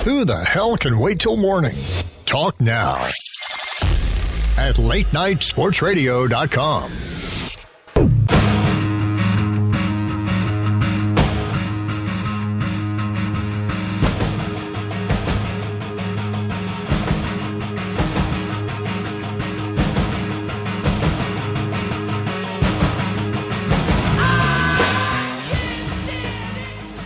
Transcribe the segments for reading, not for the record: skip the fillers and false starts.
Who the hell can wait till morning? Talk now at latenightsportsradio.com.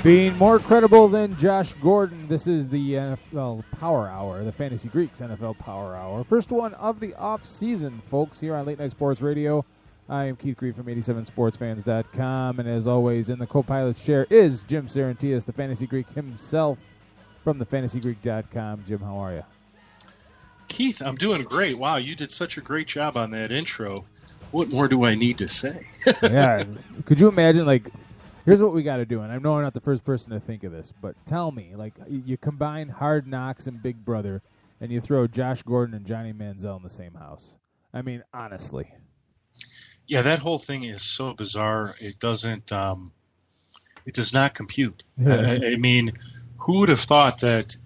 Being more credible than Josh Gordon, this is the NFL Power Hour, the Fantasy Greeks NFL Power Hour. First one of the off-season, folks, here on Late Night Sports Radio. I am Keith Greene from 87sportsfans.com, and as always, in the co-pilot's chair is Jim Sarantias, the Fantasy Greek himself from thefantasygreek.com. Jim, how are you? Keith, I'm doing great. Wow, you did such a great job on that intro. What more do I need to say? Yeah, could you imagine, here's what we got to do, and I know I'm not the first person to think of this, but tell me, you combine Hard Knocks and Big Brother, and you throw Josh Gordon and Johnny Manziel in the same house. I mean, honestly. Yeah, that whole thing is so bizarre. It doesn't. It does not compute. I mean, who would have thought that,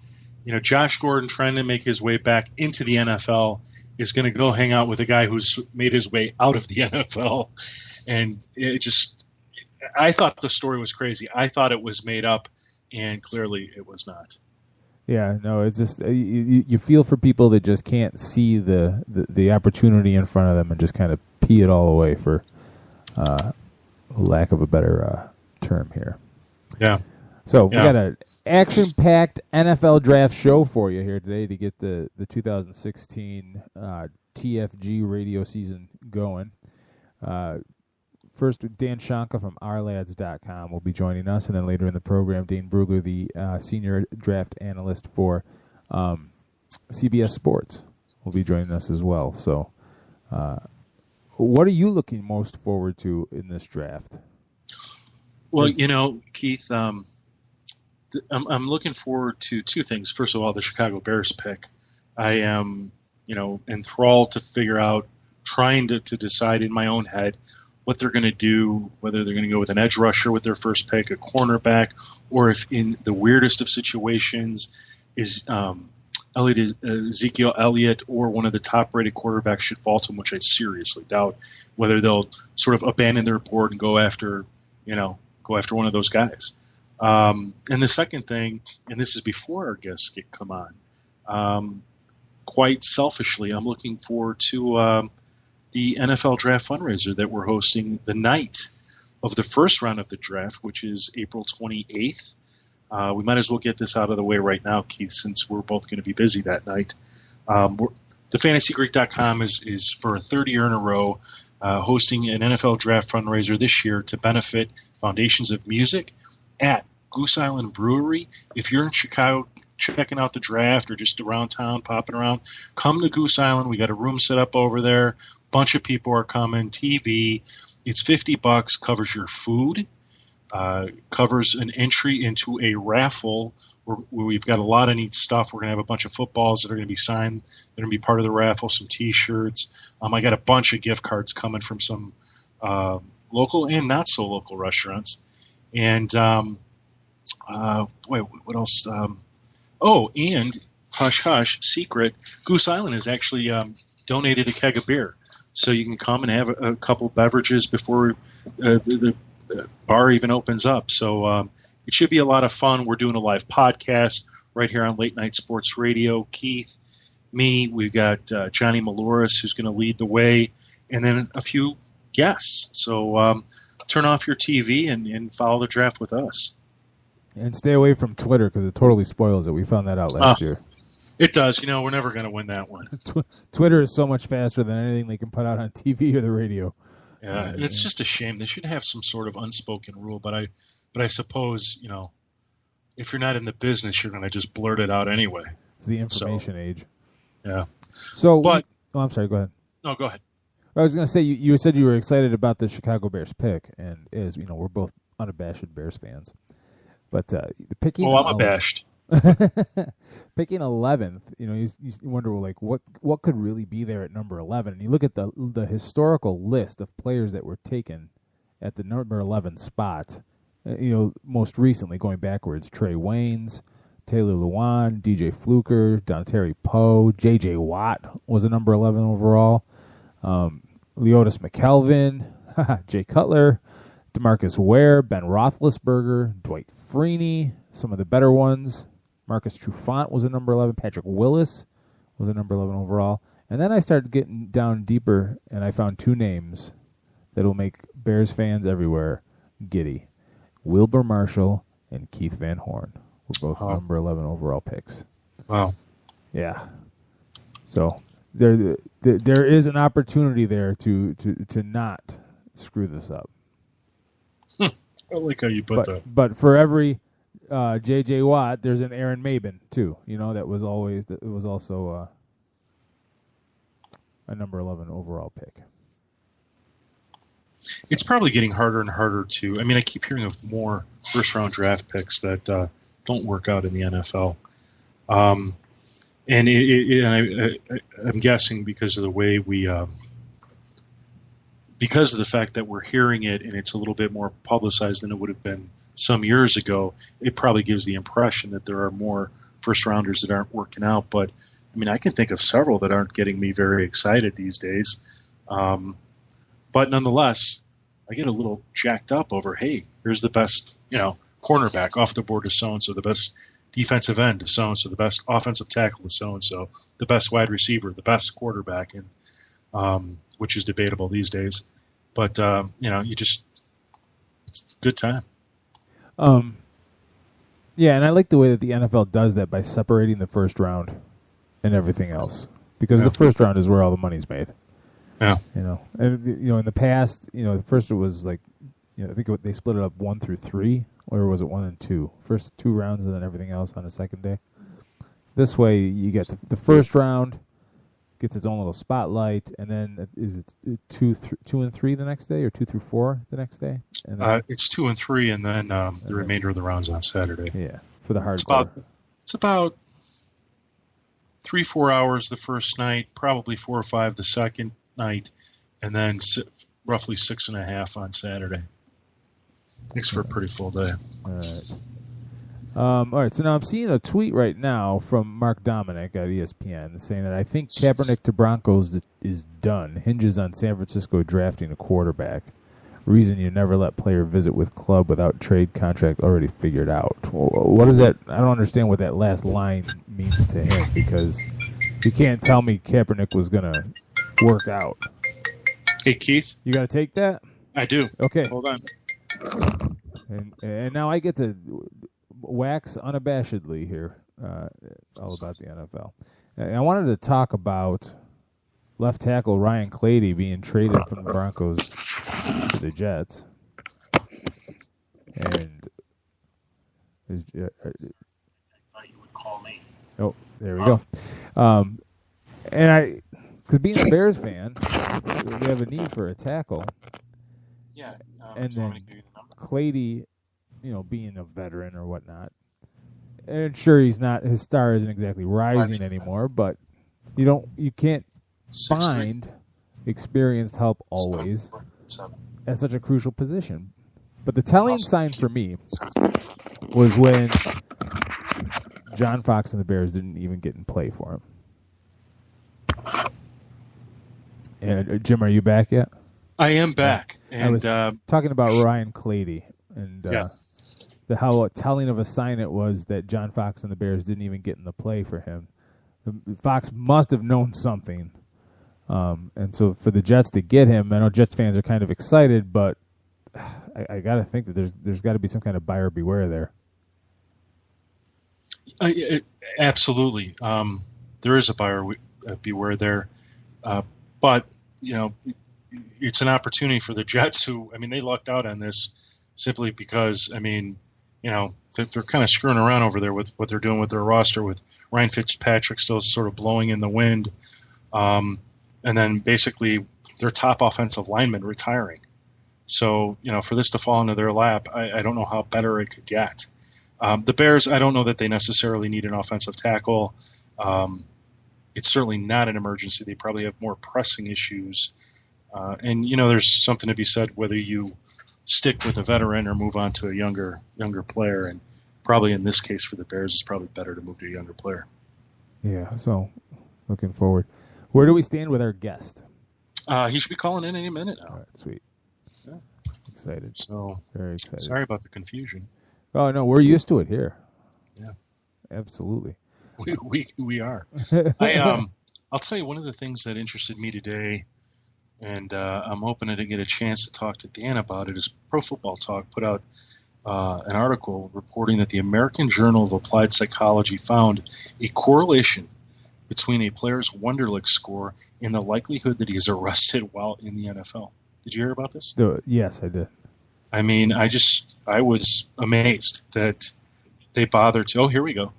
Josh Gordon trying to make his way back into the NFL is going to go hang out with a guy who's made his way out of the NFL, and it just. I thought the story was crazy. I thought it was made up, and clearly it was not. Yeah, no, it's just you feel for people that just can't see the opportunity in front of them and just kind of pee it all away, for lack of a better term here. Yeah. So we got an action-packed NFL draft show for you here today to get the 2016 TFG radio season going. First, Dan Shanka from ourlads.com will be joining us, and then later in the program, Dane Brugler, the senior draft analyst for CBS Sports, will be joining us as well. So what are you looking most forward to in this draft? Well, Keith, I'm looking forward to two things. First of all, the Chicago Bears pick. I am, enthralled to figure out, trying to decide in my own head what they're going to do, whether they're going to go with an edge rusher with their first pick, a cornerback, or if in the weirdest of situations is Ezekiel Elliott or one of the top-rated quarterbacks should fall to them, which I seriously doubt, whether they'll sort of abandon their board and go after one of those guys. And the second thing, and this is before our guests come on, quite selfishly, I'm looking forward to the NFL Draft Fundraiser that we're hosting the night of the first round of the draft, which is April 28th. We might as well get this out of the way right now, Keith, since we're both going to be busy that night. TheFantasyGreek.com is for a third year in a row hosting an NFL Draft Fundraiser this year to benefit Foundations of Music at Goose Island Brewery. If you're in Chicago checking out the draft or just around town, popping around, come to Goose Island. We got a room set up over there. Bunch of people are coming. TV. It's $50. Covers your food. Covers an entry into a raffle where we've got a lot of neat stuff. We're going to have a bunch of footballs that are going to be signed. They're going to be part of the raffle, some T-shirts. I got a bunch of gift cards coming from some local and not so local restaurants. And what else? And hush hush secret, Goose Island has actually donated a keg of beer, so you can come and have a couple beverages before the bar even opens up. So it should be a lot of fun. We're doing a live podcast right here on Late Night Sports Radio. Keith, me, we've got Johnny Malouris, who's going to lead the way, and then a few guests. So turn off your TV and follow the draft with us. And stay away from Twitter because it totally spoils it. We found that out last year. It does. We're never going to win that one. Twitter is so much faster than anything they can put out on TV or the radio. Yeah, and it's just a shame. They should have some sort of unspoken rule, but I suppose, if you're not in the business, you're going to just blurt it out anyway. It's the information age. Yeah. So, I'm sorry. Go ahead. No, go ahead. I was going to say you said you were excited about the Chicago Bears pick, and as we're both unabashed Bears fans. But picking, I'm abashed. Picking 11th, you wonder what could really be there at number 11. And you look at the historical list of players that were taken at the number 11 spot. Most recently going backwards, Trey Waynes, Taylor Lewan, DJ Fluker, Dontari Poe, J.J. Watt was a number 11 overall. Leotis McKelvin, Jay Cutler, DeMarcus Ware, Ben Roethlisberger, Dwight Freeney, some of the better ones. Marcus Trufant was a number 11. Patrick Willis was a number 11 overall. And then I started getting down deeper, and I found two names that will make Bears fans everywhere giddy. Wilbur Marshall and Keith Van Horn were both number 11 overall picks. Wow. Yeah. So there is an opportunity there to not screw this up. I like how you put that. But for every J.J. Watt, there's an Aaron Maben too. That was also a number 11 overall pick. It's probably getting harder and harder to. I mean, I keep hearing of more first-round draft picks that don't work out in the NFL, and I'm guessing because of the way we, because of the fact that we're hearing it and it's a little bit more publicized than it would have been some years ago. It probably gives the impression that there are more first-rounders that aren't working out. But I mean, I can think of several that aren't getting me very excited these days. But nonetheless, I get a little jacked up over, hey, here's the best, cornerback off the board of so-and-so, the best defensive end to so-and-so, the best offensive tackle to so-and-so, the best wide receiver, the best quarterback, and which is debatable these days. But, it's a good time. Yeah, and I like the way that the NFL does that by separating the first round and everything else. Because the first round is where all the money's made. Yeah. And in the past, first it was like, I think they split it up 1 through 3, or was it 1 and 2? First 2 rounds and then everything else on the second day. This way, you get the first round gets its own little spotlight, and then is it 2 and 3 the next day, or 2 through 4 the next day? And then, it's 2 and 3, and then the remainder of the rounds on Saturday. Yeah, for the hardcore. It's about 3-4 hours the first night, probably 4 or 5 the second night, and then roughly 6.5 on Saturday. Makes for a pretty full day. All right, so now I'm seeing a tweet right now from Mark Dominic at ESPN saying that I think Kaepernick to Broncos is done. Hinges on San Francisco drafting a quarterback. Reason you never let player visit with club without trade contract already figured out. What is that? I don't understand what that last line means to him, because you can't tell me Kaepernick was going to work out. Hey, Keith. You got to take that? I do. Okay. Hold on. And now I get to wax unabashedly here all about the NFL. And I wanted to talk about left tackle Ryan Clady being traded from the Broncos to the Jets. And I thought you would call me. Oh, there we go. And because being a Bears fan, we have a need for a tackle. Yeah. And then Clady, being a veteran or whatnot. And sure, his star isn't exactly rising anymore, but you can't find experienced help always at such a crucial position. But the telling sign for me was when John Fox and the Bears didn't even get in play for him. And Jim, are you back yet? I am back. And I was talking about Ryan Clady and how telling of a sign it was that John Fox and the Bears didn't even get in the play for him. Fox must have known something. And so for the Jets to get him, I know Jets fans are kind of excited, but I got to think that there's got to be some kind of buyer beware there. Absolutely. There is a buyer beware there. But, it's an opportunity for the Jets who, they lucked out on this simply because, they're kind of screwing around over there with what they're doing with their roster, with Ryan Fitzpatrick still sort of blowing in the wind. And then basically their top offensive lineman retiring. So, for this to fall into their lap, I don't know how better it could get. The Bears, I don't know that they necessarily need an offensive tackle. It's certainly not an emergency. They probably have more pressing issues. And there's something to be said whether you stick with a veteran or move on to a younger player. And probably in this case for the Bears, it's probably better to move to a younger player. Yeah, so looking forward. Where do we stand with our guest? He should be calling in any minute now. All right, sweet. Yeah. Excited. So very excited. Sorry about the confusion. Oh no, we're used to it here. Yeah, absolutely. We are. I'll tell you one of the things that interested me today, and I'm hoping to get a chance to talk to Dan about it, is Pro Football Talk put out an article reporting that the American Journal of Applied Psychology found a correlation between a player's Wonderlic score and the likelihood that he is arrested while in the NFL. Did you hear about this? Yes, I did. I mean, I was amazed that they bothered to. Oh, here we go.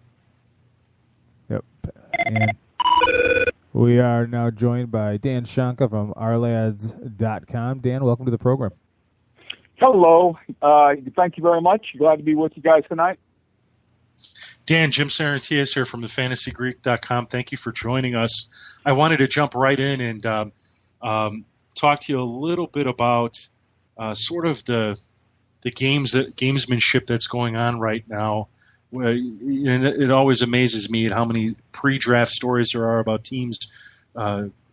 Yep. And we are now joined by Dan Shonka from ourlads.com. Dan, welcome to the program. Hello. Thank you very much. Glad to be with you guys tonight. Dan, Jim Sarantias here from thefantasygreek.com. Thank you for joining us. I wanted to jump right in and talk to you a little bit about sort of the gamesmanship that's going on right now. And it always amazes me at how many pre-draft stories there are about teams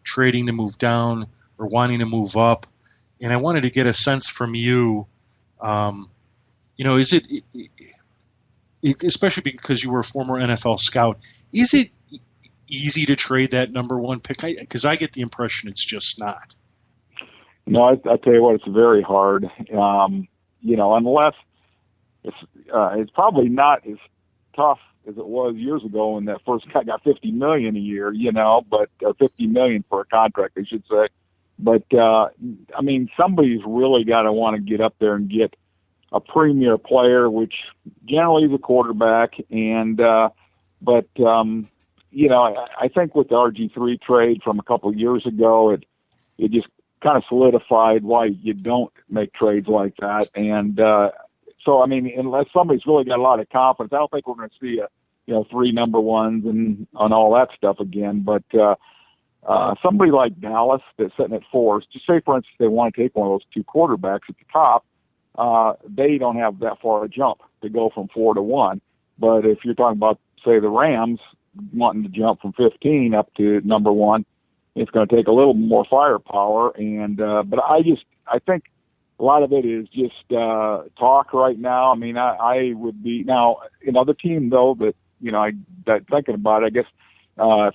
trading to move down or wanting to move up. And I wanted to get a sense from you, is it, especially because you were a former NFL scout, is it easy to trade that number one pick? Because I get the impression it's just not. No, I tell you what, it's very hard. Unless it's probably not as tough as it was years ago when that first guy got $50 million a year, but $50 million for a contract, I should say. But somebody's really got to want to get up there and get a premier player, which generally is a quarterback. And I think with the RG3 trade from a couple of years ago, it just kind of solidified why you don't make trades like that. And unless somebody's really got a lot of confidence, I don't think we're going to see three number ones and on all that stuff again. But somebody like Dallas that's sitting at 4, just say, for instance, they want to take one of those two quarterbacks at the top, they don't have that far a jump to go from 4 to 1. But if you're talking about, say, the Rams wanting to jump from 15 up to number 1, it's going to take a little more firepower. And but I think a lot of it is just talk right now. I mean, I would be now another team though that that thinking about it, I guess.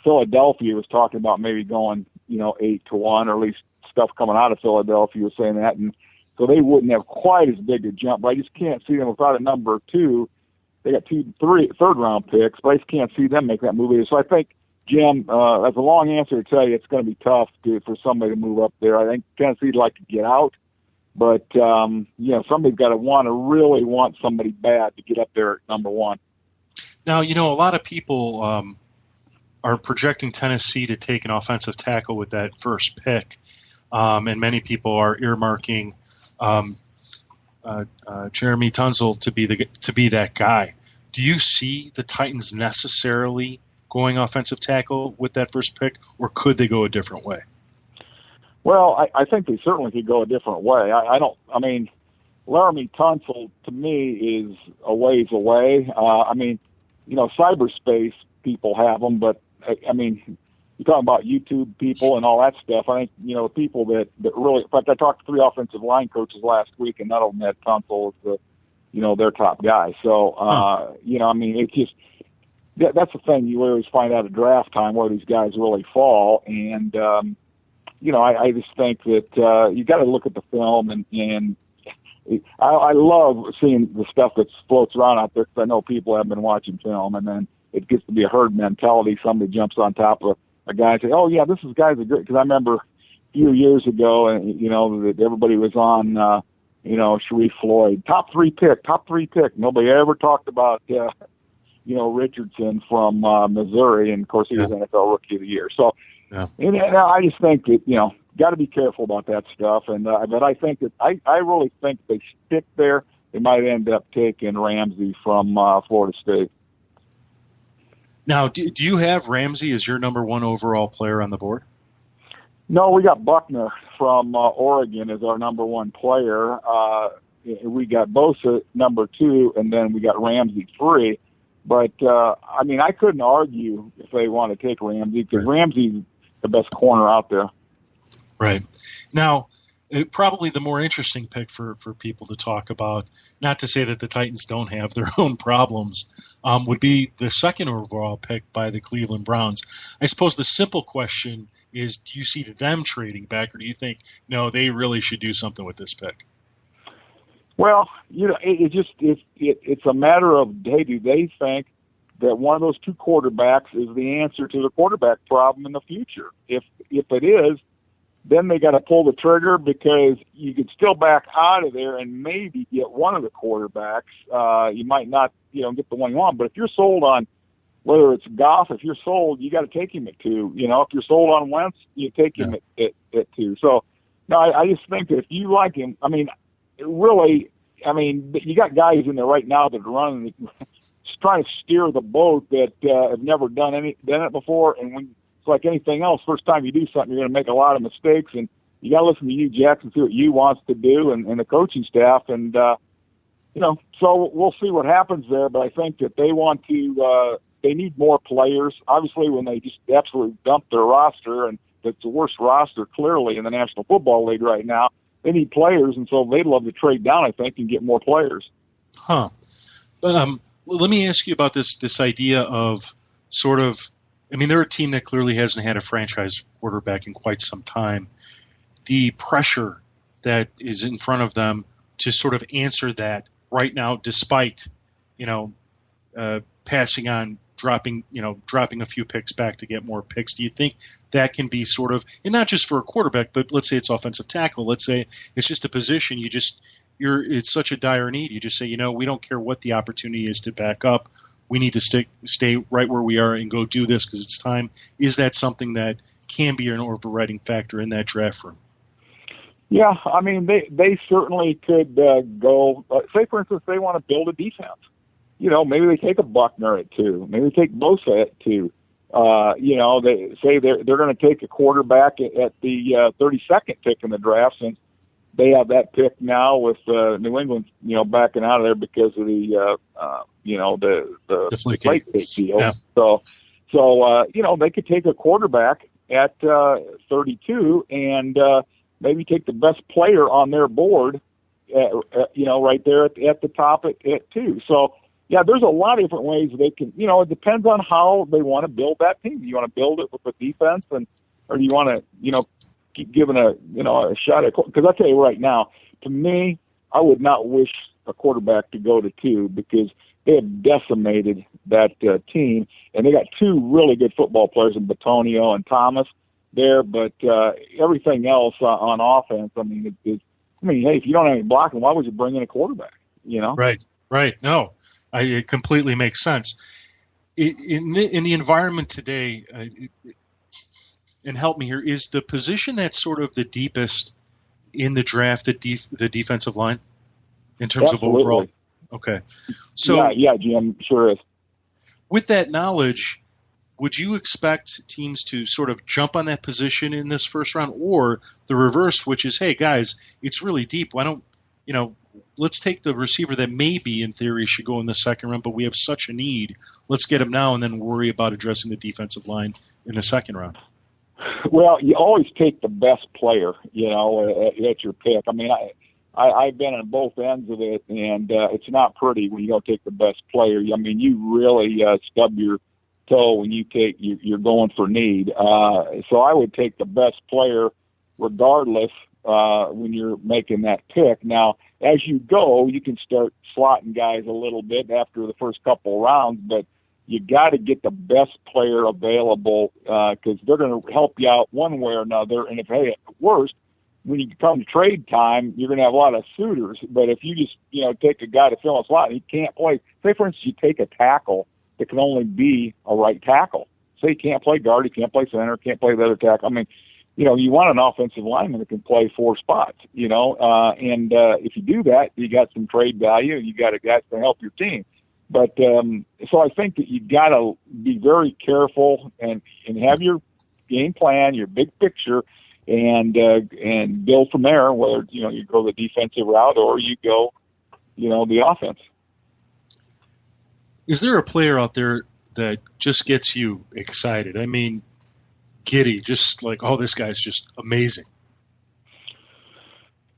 Philadelphia was talking about maybe going, 8 to 1, or at least stuff coming out of Philadelphia was saying that, and so they wouldn't have quite as big a jump. But I just can't see them without a number 2. They got 2, 3 third-round picks, but I just can't see them make that move either. So I think, Jim, that's a long answer to tell you it's going to be tough for somebody to move up there. I think Tennessee'd like to get out, but somebody's got to really want somebody bad to get up there at number 1. Now, a lot of people are projecting Tennessee to take an offensive tackle with that first pick, and many people are earmarking Jeremy Tunsil to be that guy. Do you see the Titans necessarily going offensive tackle with that first pick, or could they go a different way? Well, I think they certainly could go a different way. Laramie Tunsil to me is a ways away. Cyberspace people have them, but you're talking about YouTube people and all that stuff. I think, people that really, in fact, I talked to 3 offensive line coaches last week, and none of them had Tunsil as their top guy. So, it's just, that's the thing. You always find out at draft time where these guys really fall. And, I just think that you got to look at the film, and I love seeing the stuff that floats around out there, because I know people have been watching film, and then it gets to be a herd mentality. Somebody jumps on top of a guy and say, "Oh yeah, this guy's a great." Because I remember a few years ago, and that everybody was on, Sharif Floyd, top three pick. Nobody ever talked about, Richardson from Missouri, and of course he was NFL Rookie of the Year. So, and I just think that got to be careful about that stuff. And but I think that I really think they stick there. They might end up taking Ramsey from Florida State. Now, do you have Ramsey as your number 1 overall player on the board? No, we got Buckner from Oregon as our number 1 player. we got Bosa number 2, and then we got Ramsey 3. But, I mean, I couldn't argue if they want to take Ramsey, because Ramsey's the best corner out there. Right. Now, probably the more interesting pick for people to talk about, not to say that the Titans don't have their own problems, would be the second overall pick by the Cleveland Browns. I suppose the simple question is, do you see them trading back, or do you think, no, they really should do something with this pick? Well, you know, it's a matter of, hey, do they think that one of those 2 quarterbacks is the answer to the quarterback problem in the future? If it is, then they got to pull the trigger, because you could still back out of there and maybe get one of the quarterbacks. You might not, get the one you want, but if you're sold on whether it's Goff, if you're sold, you got to take him at 2. If you're sold on Wentz, you take him at 2. So, no, I just think that if you like him, I mean, really, you got guys in there right now that are running, trying to steer the boat that have never done it before. And when it's like anything else, first time you do something, you're going to make a lot of mistakes, and you got to listen to Hugh Jackson, see what Hugh wants to do, and the coaching staff, and so we'll see what happens there. But I think that they want to, they need more players. Obviously, when they just absolutely dump their roster, and it's the worst roster clearly in the National Football League right now, they need players, and so they'd love to trade down, I think, and get more players. Huh. But let me ask you about this idea of sort of, they're a team that clearly hasn't had a franchise quarterback in quite some time. The pressure that is in front of them to sort of answer that right now, despite, passing on, dropping a few picks back to get more picks. Do you think that can be sort of, and not just for a quarterback, but let's say it's offensive tackle. Let's say it's just a position it's such a dire need. You just say, we don't care what the opportunity is to back up. We need to stay right where we are and go do this because it's time. Is that something that can be an overriding factor in that draft room? Yeah, they certainly could go. Say, for instance, they want to build a defense. Maybe they take a Buckner at 2. Maybe they take Bosa at 2. They say they're going to take a quarterback at the 32nd pick in the draft, since they have that pick now with New England, backing out of there because of the late pick deal. Yeah. So they could take a quarterback at 32 and maybe take the best player on their board, right there at the top at 2. So, yeah, there's a lot of different ways they can, it depends on how they want to build that team. Do you want to build it with a defense, or do you want to, keep giving a shot at, because I'll tell you right now, to me, I would not wish a quarterback to go to 2, because they have decimated that team, and they got 2 really good football players in Bitonio and Thomas there, but everything else on offense, hey, if you don't have any blocking, why would you bring in a quarterback, Right. No, it completely makes sense. In the environment today, and help me here, is the position that's sort of the deepest in the draft the defensive line in terms Absolutely. of overall? Okay. So yeah, Jim, sure is. With that knowledge, would you expect teams to sort of jump on that position in this first round, or the reverse, which is, hey, guys, it's really deep. Why don't, let's take the receiver that maybe in theory should go in the second round, but we have such a need. Let's get him now and then worry about addressing the defensive line in the second round. Well, you always take the best player, at your pick. I've been on both ends of it, and it's not pretty when you don't take the best player. You really stub your toe when you're going for need. So I would take the best player regardless when you're making that pick. Now, as you go, you can start slotting guys a little bit after the first couple rounds, but you got to get the best player available because they're going to help you out one way or another. And if, at worst, when you come to trade time, you're going to have a lot of suitors. But if you just, take a guy to fill a slot and he can't play, say, for instance, you take a tackle that can only be a right tackle. Say he can't play guard, he can't play center, can't play the other tackle. You want an offensive lineman that can play 4 spots, and if you do that, you got some trade value, you got a guy that's going to help your team. But so I think that you got to be very careful and have your game plan, your big picture, and build from there. Whether you go the defensive route or you go the offense. Is there a player out there that just gets you excited? I mean, giddy, just like, oh, this guy's just amazing.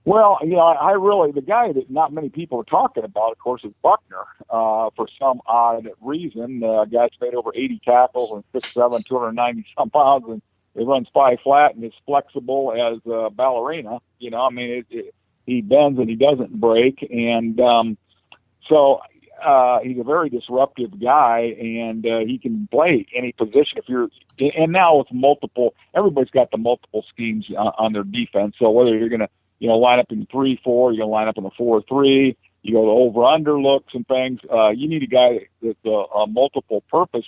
Well, I really, the guy that not many people are talking about, of course, is Buckner. For some odd reason, a guy's made over 80 tackles and 6'7", 290 some pounds, and he runs 5 flat and is flexible as a ballerina. He bends and he doesn't break, and so he's a very disruptive guy, and he can play any position. And now with everybody's got the multiple schemes on their defense. So whether you're going to line up in 3-4, you're going to line up in a 4-3, you go to over-under looks and things. You need a guy that's a multiple-purpose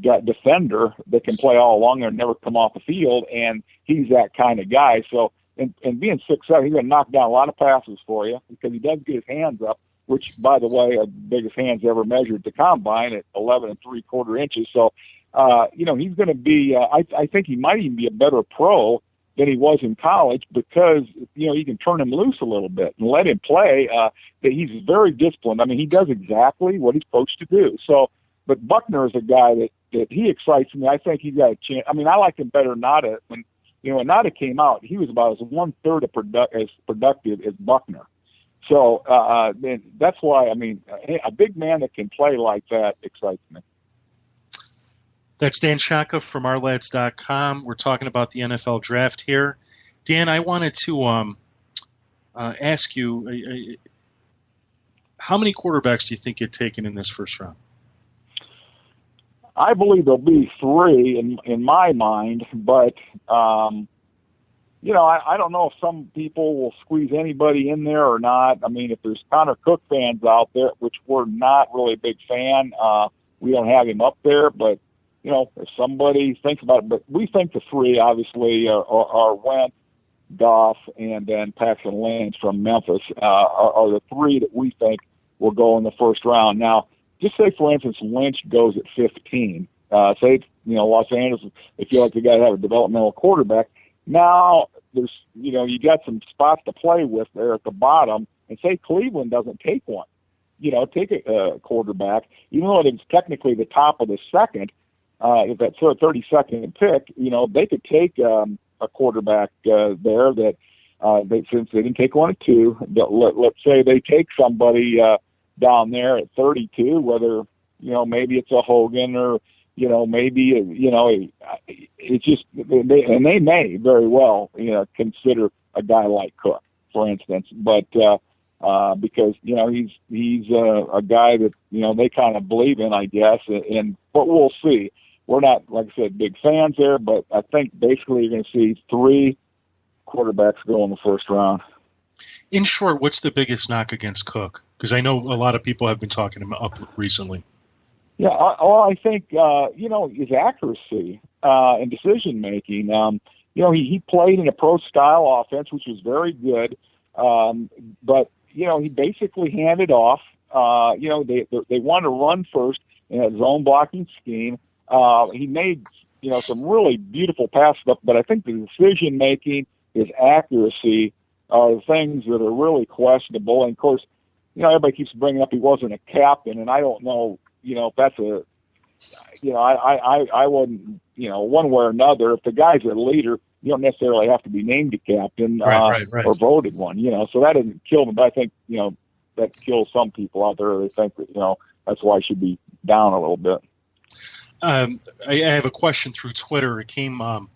defender that can play all along there and never come off the field, and he's that kind of guy. So, and being 6'7", he's going to knock down a lot of passes for you because he does get his hands up, which, by the way, are the biggest hands ever measured at the combine at 11 3/4 inches. So, he's going to be. I think he might even be a better pro than he was in college because you can turn him loose a little bit and let him play. That he's very disciplined. I mean, he does exactly what he's supposed to do. So, but Buckner is a guy that he excites me. I think he's got a chance. I mean, I like him better than Nada. When Nada came out, he was about as 1/3 as productive as Buckner. So that's why, a big man that can play like that excites me. That's Dan Shaka from ourlads.com. We're talking about the NFL draft here. Dan, I wanted to ask you, how many quarterbacks do you think get taken in this first round? I believe there'll be 3 in my mind, but I don't know if some people will squeeze anybody in there or not. I mean, if there's Connor Cook fans out there, which we're not really a big fan, we don't have him up there. But, if somebody thinks about it, but we think the 3 obviously are Wentz, Goff, and then Paxton Lynch from Memphis are the 3 that we think will go in the first round. Now, just say, for instance, Lynch goes at 15. Say, Los Angeles, they feel like they got to have a developmental quarterback. Now, there's, you got some spots to play with there at the bottom, and say Cleveland doesn't take one. Take a quarterback, even though it's technically the top of the second, if that's their 32nd pick, they could take a quarterback there that since they didn't take one at 2, let's say they take somebody down there at 32, whether, maybe it's a Hogan or, maybe, it's just, they may very well, consider a guy like Cook, for instance, but, because, he's a guy that, they kind of believe in, I guess, but we'll see. We're not, like I said, big fans there, but I think basically you're going to see 3 quarterbacks go in the first round. In short, what's the biggest knock against Cook? Because I know a lot of people have been talking him up recently. Yeah, I think, his accuracy and decision-making. He played in a pro-style offense, which was very good, but, he basically handed off. They wanted to run first in a zone-blocking scheme. He made, some really beautiful pass stuff, but I think the decision-making, his accuracy, are things that are really questionable. And, of course, everybody keeps bringing up he wasn't a captain, and I don't know, if that's I wouldn't, one way or another, if the guy's a leader, you don't necessarily have to be named a captain right. or voted one, so that doesn't kill them. But I think, that kills some people out there. They think that, that's why he should be down a little bit. I have a question through Twitter. It came from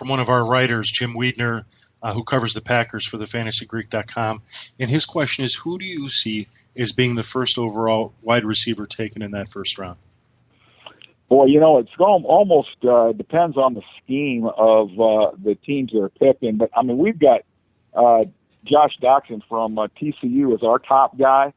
one of our writers, Jim Wiedner, who covers the Packers for thefantasygreek.com. And his question is, who do you see as being the first overall wide receiver taken in that first round? Boy, it's almost depends on the scheme of the teams that are picking. But, we've got Josh Doctson from TCU as our top guy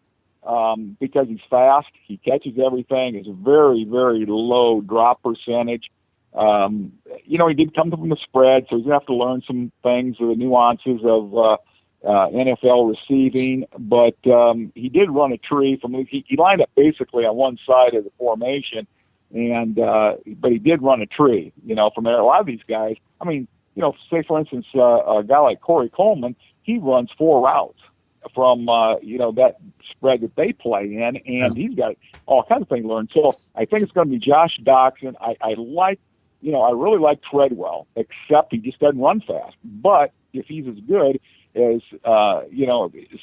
because he's fast. He catches everything. It's a very, very low drop percentage. He did come from the spread, so he's going to have to learn some things, the nuances of NFL receiving. But he did run a tree he lined up basically on one side of the formation, but he did run a tree, from there. A lot of these guys, say for instance, a guy like Corey Coleman, he runs 4 routes from that spread that they play in, and he's got all kinds of things to learn. So I think it's going to be Josh Doctson. I really like Treadwell, except he just doesn't run fast. But if he's as good as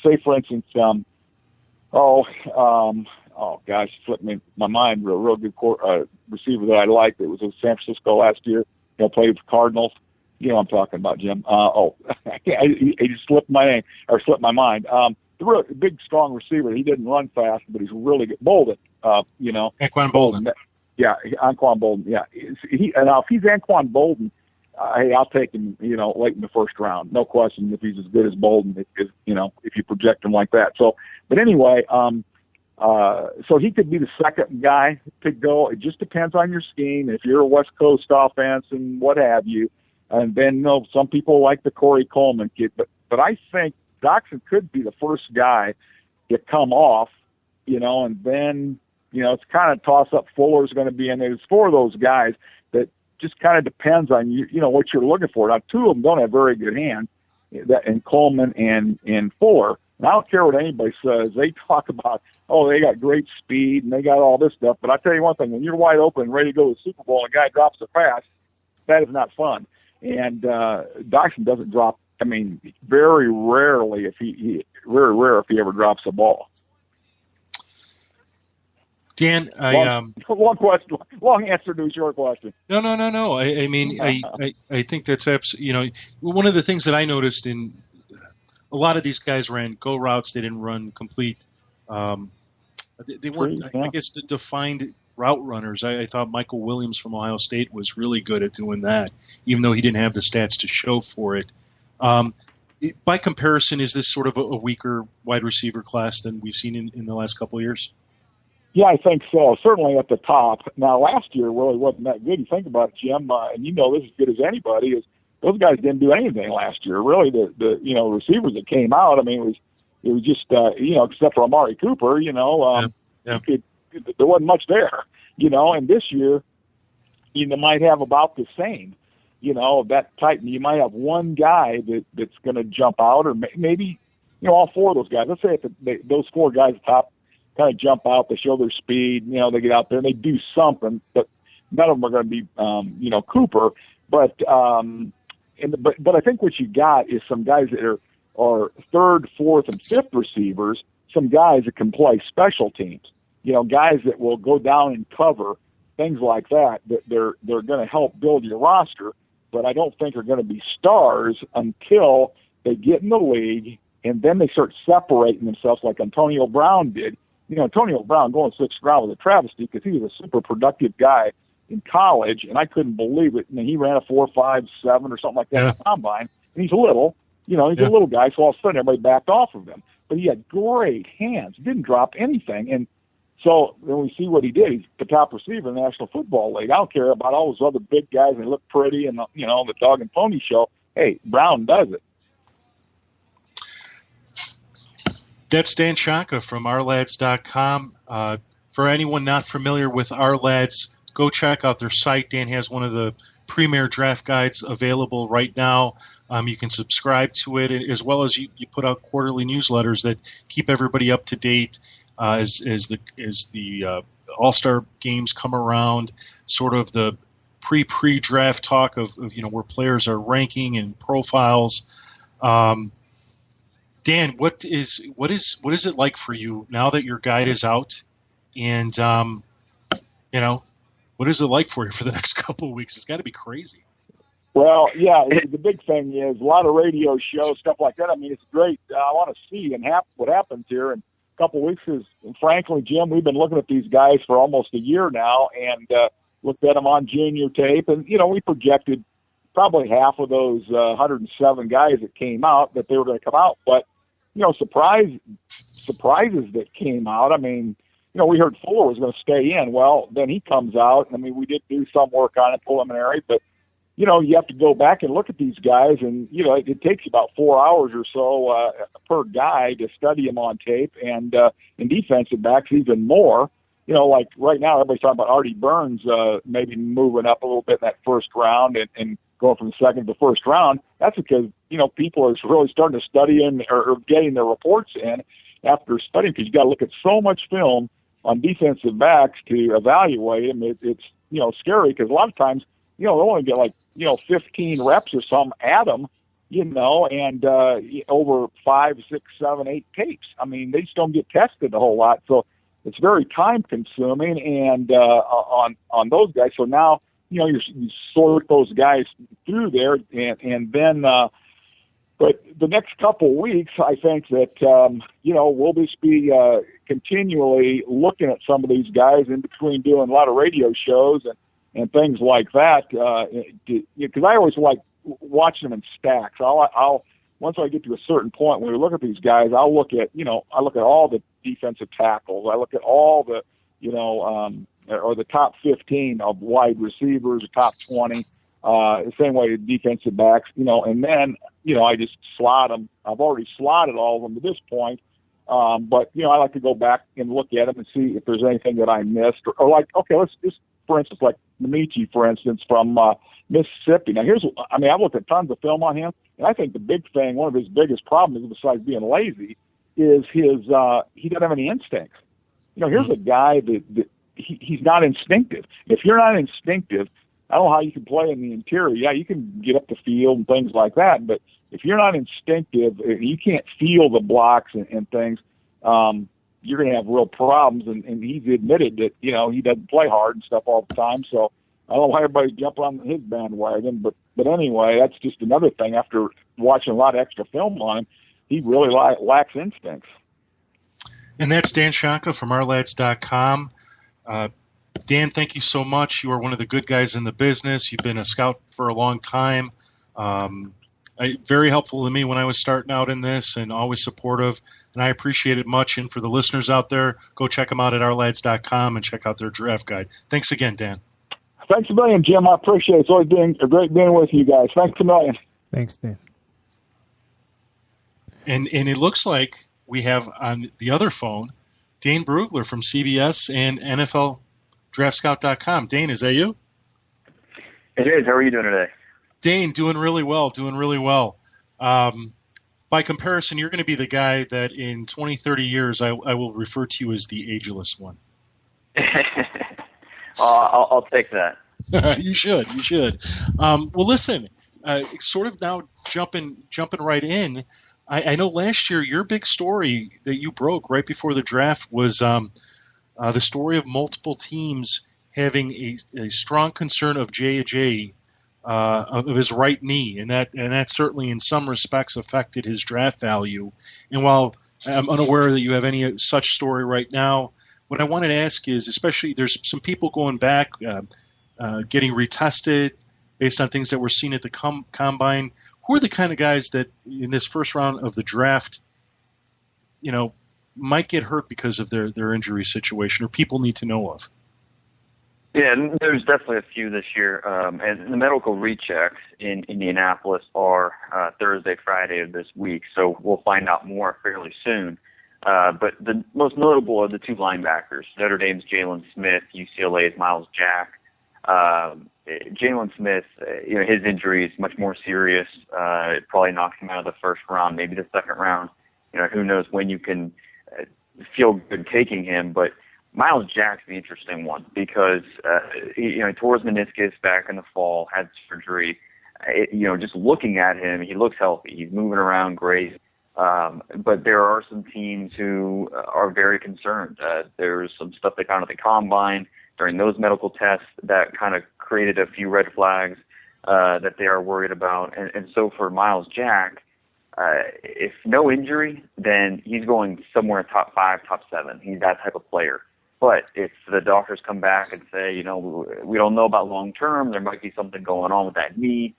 say for instance, slipped my mind. Real good receiver that I liked. It was in San Francisco last year. Played with the Cardinals. I'm talking about, Jim. He just slipped my name or slipped my mind. The real big, strong receiver. He didn't run fast, but he's really good. Bolden. Anquan Bolden. Yeah, Anquan Bolden. Yeah, now if he's Anquan Bolden, hey, I'll take him. Late in the first round, no question. If he's as good as Bolden, if you project him like that. So, but anyway, so he could be the second guy to go. It just depends on your scheme. If you're a West Coast offense and what have you, and then some people like the Corey Coleman kid, but I think Doctson could be the first guy to come off, and then it's kind of toss up. Fuller's going to be in there. It's for those guys that just kind of depends on what you're looking for. Now, two of them don't have very good hands, and Coleman and Fuller. And I don't care what anybody says. They talk about, they got great speed and they got all this stuff. But I tell you one thing: when you're wide open and ready to go to the Super Bowl, and a guy drops a pass, that is not fun. And Doctson doesn't drop. I mean, very rarely very rare if he ever drops a ball. Dan, long question, long answer to a short question. No. I mean, I think that's one of the things that I noticed in a lot of these guys ran go routes. They didn't run complete. They weren't, I guess, defined route runners. I thought Michael Williams from Ohio State was really good at doing that, even though he didn't have the stats to show for it. By comparison, is this sort of a weaker wide receiver class than we've seen in the last couple of years? Yeah, I think so. Certainly at the top. Now, last year really wasn't that good. You think about it, Jim, and this as good as anybody is. Those guys didn't do anything last year. Really, the receivers that came out. I mean, it was just except for Amari Cooper. There wasn't much there. And this year, you might have about the same. That type. You might have one guy that's going to jump out, or maybe all four of those guys. Let's say if those four guys at the top kind of jump out, they show their speed. They get out there and they do something, but none of them are going to be Cooper. But I think what you got is some guys that are third, fourth, and fifth receivers. Some guys that can play special teams. Guys that will go down and cover things like that. That they're going to help build your roster, but I don't think are going to be stars until they get in the league and then they start separating themselves like Antonio Brown did. Antonio Brown going 6th round was a travesty because he was a super productive guy in college, and I couldn't believe it. He ran a 4.57 or something like that in the combine, and he's little. He's a little guy, so all of a sudden everybody backed off of him. But he had great hands, didn't drop anything, and so when we see what he did, he's the top receiver in the National Football League. I don't care about all those other big guys and they look pretty and the dog and pony show. Hey, Brown does it. That's Dan Shaka from ourlads.com. For anyone not familiar with Our Lads, go check out their site. Dan has one of the premier draft guides available right now. You can subscribe to it, as well as you put out quarterly newsletters that keep everybody up to date as the All-Star games come around, sort of the pre-draft talk of where players are ranking and profiles. Dan, what is it like for you now that your guide is out, and what is it like for you for the next couple of weeks? It's got to be crazy. Well, yeah, the big thing is a lot of radio shows, stuff like that. I mean, it's great. I want to see what happens here in a couple of weeks. Is frankly, Jim, we've been looking at these guys for almost a year now, and looked at them on junior tape, and we projected probably half of those 107 guys that came out that they were going to come out, but surprises that came out. I mean, we heard Fuller was going to stay in. Well, then he comes out. I mean, we did do some work on it preliminary, but, you have to go back and look at these guys, and, it takes about 4 hours or so per guy to study them on tape, and in defensive backs even more. Like right now everybody's talking about Artie Burns maybe moving up a little bit in that first round, and going from the second to the first round, that's because, people are really starting to study or getting their reports in after studying, because you got to look at so much film on defensive backs to evaluate them. It's scary, because a lot of times, they only get 15 reps or something at them, and over 5, 6, 7, 8 tapes. I mean, they just don't get tested a whole lot. So it's very time consuming and on those guys. So now, you sort those guys through there and then, but the next couple of weeks, I think that, we'll just be continually looking at some of these guys in between doing a lot of radio shows and things like that. Because I always like watching them in stacks. I'll once I get to a certain point when we look at these guys, I'll look at all the defensive tackles. I look at all the, or the top 15 of wide receivers, the top 20. The same way defensive backs, and then, I just slot them. I've already slotted all of them to this point. But, I like to go back and look at them and see if there's anything that I missed or let's just, for instance, like Mamichi, for instance, from Mississippi. Now I've looked at tons of film on him, and I think the big thing, one of his biggest problems, besides being lazy, is he doesn't have any instincts. Here's a guy that he's not instinctive. If you're not instinctive, I don't know how you can play in the interior. Yeah, you can get up the field and things like that, but if you're not instinctive, you can't feel the blocks and things, you're going to have real problems. And he's admitted that, he doesn't play hard and stuff all the time. So I don't know why everybody jump on his bandwagon. But anyway, that's just another thing. After watching a lot of extra film on him, he really lacks instincts. And that's Dan Shonka from ourlads.com. Dan, thank you so much. You are one of the good guys in the business. You've been a scout for a long time. Very helpful to me when I was starting out in this, and always supportive, and I appreciate it much. And for the listeners out there, go check them out at ourlads.com and check out their draft guide. Thanks again, Dan. Thanks a million, Jim. I appreciate it. It's always been a great being with you guys. Thanks a million. Thanks, Dan. And it looks like we have on the other phone Dane Brugler from CBS and NFLDraftScout.com. Dane, is that you? It is. How are you doing today? Dane, doing really well. By comparison, you're going to be the guy that in 20, 30 years I will refer to you as the ageless one. I'll take that. You should. Well, listen, sort of now jumping right in, I know last year your big story that you broke right before the draft was the story of multiple teams having a strong concern of J.J., of his right knee, and that certainly in some respects affected his draft value. And while I'm unaware that you have any such story right now, what I wanted to ask is, especially there's some people going back, getting retested based on things that were seen at the combine. Who are the kind of guys that in this first round of the draft, might get hurt because of their injury situation, or people need to know of? Yeah, there's definitely a few this year. And the medical rechecks in Indianapolis are Thursday, Friday of this week, so we'll find out more fairly soon. But the most notable are the two linebackers, Notre Dame's Jalen Smith, UCLA's Miles Jack. Jalen Smith, his injury is much more serious. It probably knocks him out of the first round, maybe the second round. Who knows when you can feel good taking him, but Miles Jack's the interesting one because he tore his meniscus back in the fall, had surgery. Just looking at him, he looks healthy. He's moving around great. But there are some teams who are very concerned. There's some stuff they found at the combine during those medical tests that kind of created a few red flags that they are worried about. And so for Miles Jack, if no injury, then he's going somewhere top 5, top 7. He's that type of player. But if the doctors come back and say, we don't know about long term, there might be something going on with that knee,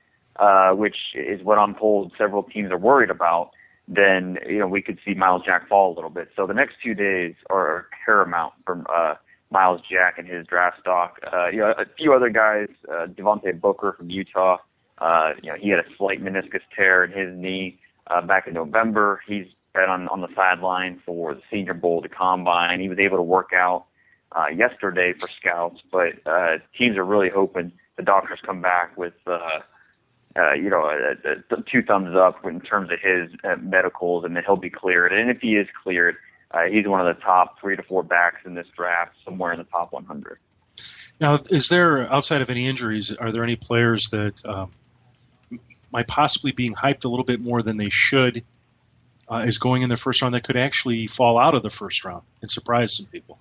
which is what I'm told several teams are worried about, then, we could see Miles Jack fall a little bit. So the next 2 days are paramount for Miles Jack and his draft stock. A few other guys, Devontae Booker from Utah, he had a slight meniscus tear in his knee back in November. He's been on the sideline for the Senior Bowl, the Combine. He was able to work out yesterday for scouts, but teams are really hoping the doctors come back with two thumbs up in terms of his medicals, and then he'll be cleared. And if he is cleared, he's one of the top 3 to 4 backs in this draft, somewhere in the top 100. Now, is there, outside of any injuries, are there any players that might possibly being hyped a little bit more than they should is going in the first round that could actually fall out of the first round and surprise some people?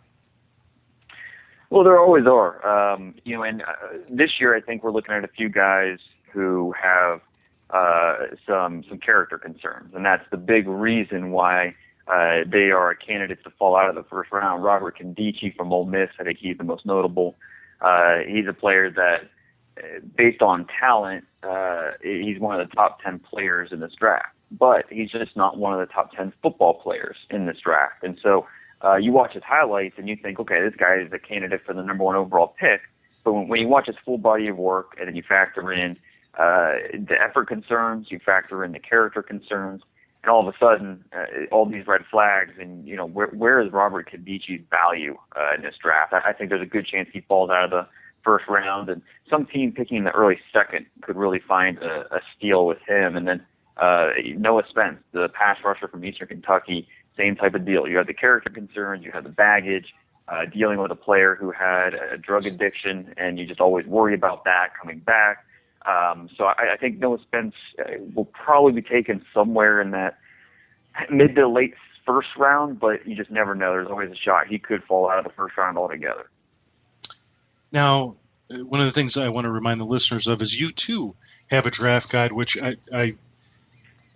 Well, there always are. And this year I think we're looking at a few guys who have some character concerns, and that's the big reason why they are candidates to fall out of the first round. Robert Nkemdiche from Ole Miss, I think he's the most notable. He's a player that, based on talent, he's one of the top 10 players in this draft, but he's just not one of the top 10 football players in this draft. And so you watch his highlights and you think, okay, this guy is a candidate for the number 1 overall pick. But when you watch his full body of work and then you factor in the effort concerns, you factor in the character concerns, and all of a sudden, all these red flags, and where is Robert Nkemdiche's value in this draft? I think there's a good chance he falls out of the first round, and some team picking in the early second could really find a steal with him. And then Noah Spence, the pass rusher from Eastern Kentucky, same type of deal. You have the character concerns, you have the baggage, dealing with a player who had a drug addiction, and you just always worry about that coming back. So I think Noah Spence will probably be taken somewhere in that mid to late first round, but you just never know. There's always a shot he could fall out of the first round altogether. Now, one of the things I want to remind the listeners of is you too have a draft guide, which I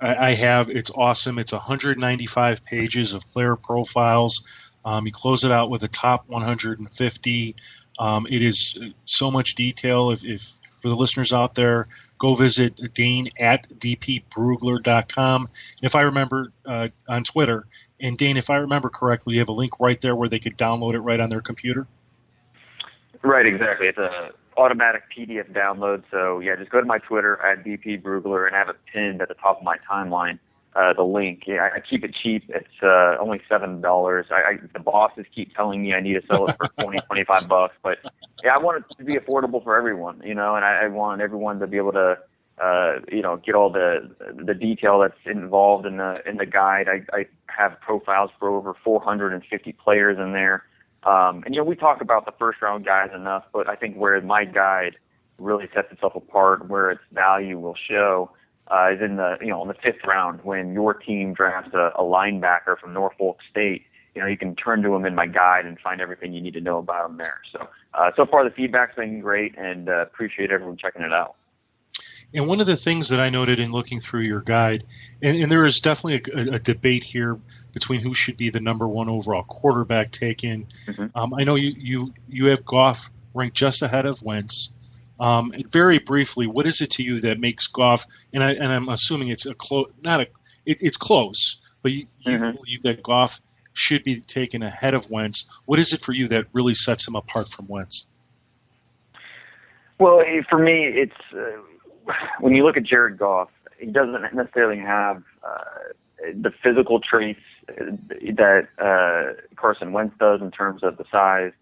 have. It's awesome. It's 195 pages of player profiles. You close it out with the top 150. It is so much detail. If for the listeners out there, go visit Dane at dpbrugler.com. If I remember on Twitter, and Dane, if I remember correctly, you have a link right there where they could download it right on their computer. Right, exactly. It's a automatic PDF download. So yeah, just go to my Twitter at dpbrugler and have it pinned at the top of my timeline. The link. Yeah, I keep it cheap. It's only $7. The bosses keep telling me I need to sell it for $20-$25, but yeah, I want it to be affordable for everyone, and I want everyone to be able to, get all the detail that's involved in the guide. I have profiles for over 450 players in there, and we talk about the first round guys enough, but I think where my guide really sets itself apart, where its value will show, is in the in the 5th round when your team drafts a linebacker from Norfolk State. You can turn to him in my guide and find everything you need to know about him there. So far the feedback's been great, and appreciate everyone checking it out. And one of the things that I noted in looking through your guide, and there is definitely a debate here between who should be the number 1 overall quarterback taken. Mm-hmm. I know you have Goff ranked just ahead of Wentz. Very briefly, what is it to you that makes Goff? And I'm assuming it's it's close, but you believe that Goff should be taken ahead of Wentz. What is it for you that really sets him apart from Wentz? Well, for me, it's when you look at Jared Goff, he doesn't necessarily have the physical traits that Carson Wentz does in terms of the size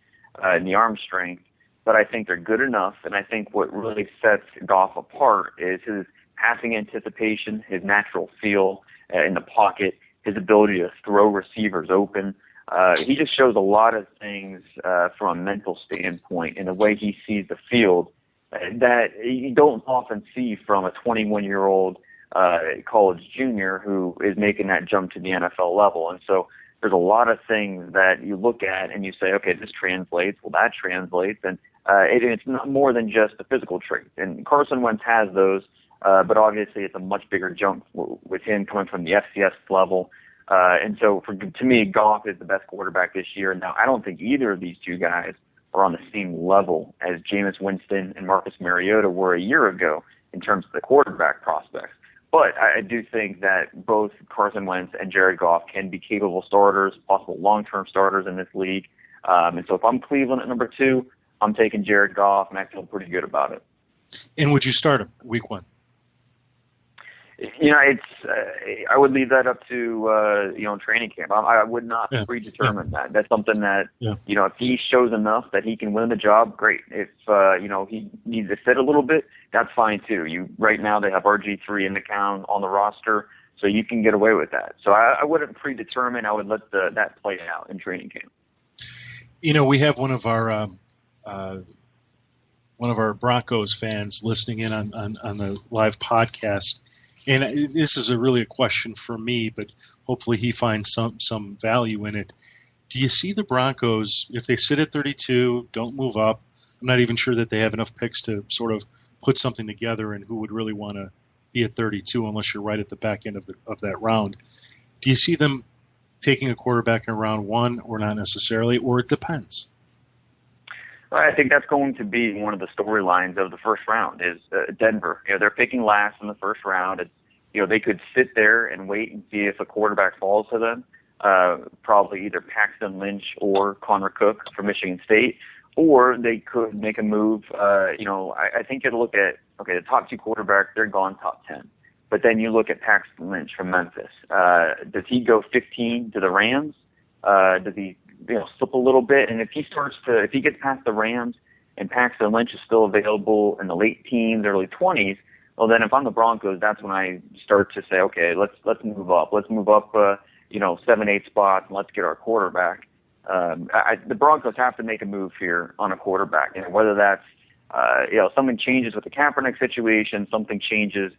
and the arm strength. But I think they're good enough, and I think what really sets Goff apart is his passing anticipation, his natural feel in the pocket, his ability to throw receivers open. He just shows a lot of things from a mental standpoint in the way he sees the field that you don't often see from a 21-year-old college junior who is making that jump to the NFL level. And so there's a lot of things that you look at and you say, okay, this translates. Well, that translates. And it's not more than just the physical traits. And Carson Wentz has those, but obviously it's a much bigger jump with him coming from the FCS level. And so to me, Goff is the best quarterback this year. Now, I don't think either of these two guys are on the same level as Jameis Winston and Marcus Mariota were a year ago in terms of the quarterback prospects. But I do think that both Carson Wentz and Jared Goff can be capable starters, possible long-term starters in this league. And so if I'm Cleveland at number 2, I'm taking Jared Goff, and I feel pretty good about it. And would you start him week 1? It's I would leave that up to training camp. I would not predetermine that. That's something that if he shows enough that he can win the job, great. If he needs to sit a little bit, that's fine too. Right now they have RG3 in the count on the roster, so you can get away with that. So I wouldn't predetermine. I would let that play out in training camp. We have one of our Broncos fans listening in on the live podcast. And this is really a question for me, but hopefully he finds some value in it. Do you see the Broncos, if they sit at 32, don't move up? I'm not even sure that they have enough picks to sort of put something together and who would really want to be at 32 unless you're right at the back end of that round. Do you see them taking a quarterback in round one or not necessarily, or it depends? I think that's going to be one of the storylines of the first round is Denver. They're picking last in the first round. They could sit there and wait and see if a quarterback falls to them. Probably either Paxton Lynch or Connor Cook from Michigan State, or they could make a move. I think you'd look at, the top two quarterbacks, they're gone top 10. But then you look at Paxton Lynch from Memphis. Does he go 15 to the Rams? Does he slip a little bit? And if he gets past the Rams and Paxton Lynch is still available in the late teens, early 20s, well, then if I'm the Broncos, that's when I start to say, okay, let's move up. Let's move up, 7-8 spots, and let's get our quarterback. The Broncos have to make a move here on a quarterback. Whether that's, something changes with the Kaepernick situation, something changes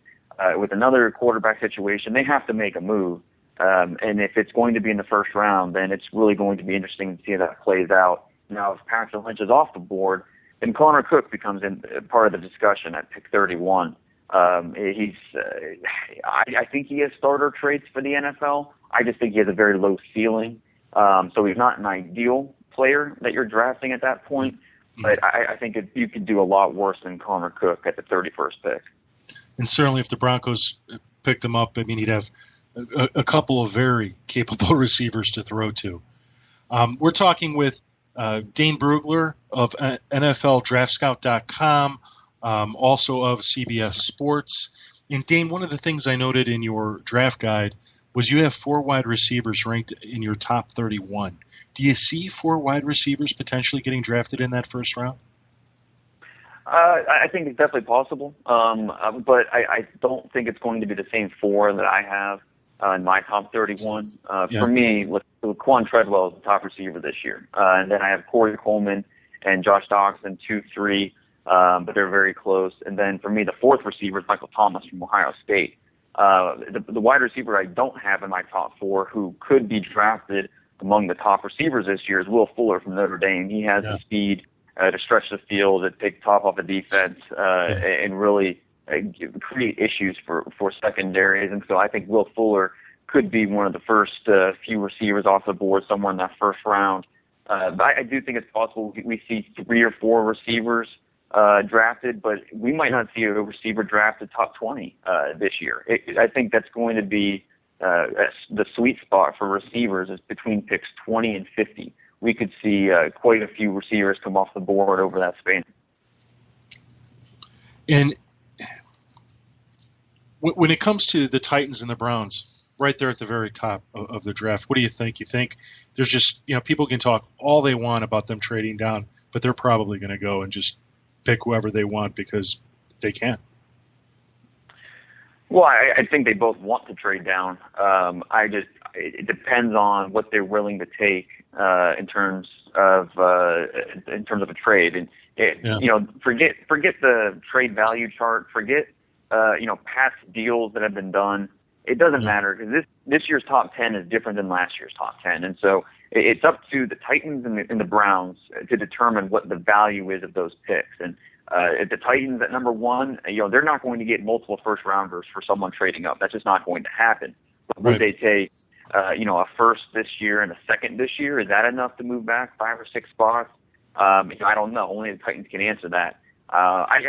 with another quarterback situation, they have to make a move. And if it's going to be in the first round, then it's really going to be interesting to see how that plays out. Now, if Paxton Lynch is off the board, then Connor Cook becomes part of the discussion at pick 31. I think he has starter traits for the NFL. I just think he has a very low ceiling. So he's not an ideal player that you're drafting at that point. But I think you could do a lot worse than Connor Cook at the 31st pick. And certainly if the Broncos picked him up, he'd have a couple of very capable receivers to throw to. We're talking with Dane Brugler of NFLDraftScout.com, also of CBS Sports. And Dane, one of the things I noted in your draft guide was you have 4 wide receivers ranked in your top 31. Do you see 4 wide receivers potentially getting drafted in that first round? I think it's definitely possible, but I don't think it's going to be the same 4 that I have in my top 31. For me, Laquan Treadwell is the top receiver this year. And then I have Corey Coleman and Josh Doctson, 2-3, but they're very close. And then for me, the 4th receiver is Michael Thomas from Ohio State. The wide receiver I don't have in my top 4 who could be drafted among the top receivers this year is Will Fuller from Notre Dame. He has the speed to stretch the field, to take top off the defense, and really create issues for secondaries. And so I think Will Fuller could be one of the first few receivers off the board somewhere in that first round. But I do think it's possible we see 3 or 4 receivers drafted, but we might not see a receiver drafted top 20 this year. I think that's going to be the sweet spot for receivers is between picks 20 and 50. We could see quite a few receivers come off the board over that span. And when it comes to the Titans and the Browns, right there at the very top of the draft, what do you think? You think there's just, people can talk all they want about them trading down, but they're probably going to go and just pick whoever they want because they can. Well, I think they both want to trade down. It depends on what they're willing to take in terms of a trade. And forget the trade value chart. Forget past deals that have been done. It doesn't matter because this year's top 10 is different than last year's top 10, and so it's up to the Titans and the Browns to determine what the value is of those picks. And at the Titans at number 1, they're not going to get multiple first rounders for someone trading up. That's just not going to happen. But would they take a first this year and a second this year? Is that enough to move back 5 or 6 spots? I don't know. Only the Titans can answer that. I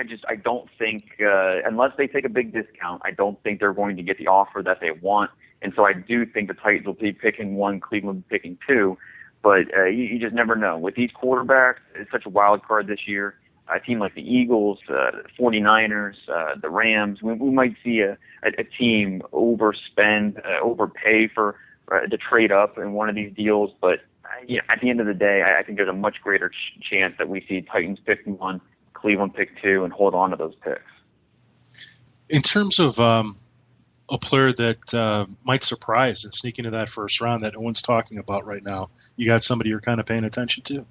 don't think unless they take a big discount, I don't think they're going to get the offer that they want. And so I do think the Titans will be picking 1, Cleveland picking 2. But you just never know. With these quarterbacks, it's such a wild card this year. a team like the Eagles, the 49ers, the Rams. We might see a team overspend, overpay for to trade up in one of these deals. But at the end of the day, I think there's a much greater chance that we see Titans pick 1, Cleveland pick 2, and hold on to those picks. In terms of a player that might surprise and sneak into that first round that no one's talking about right now, you got somebody you're kind of paying attention to?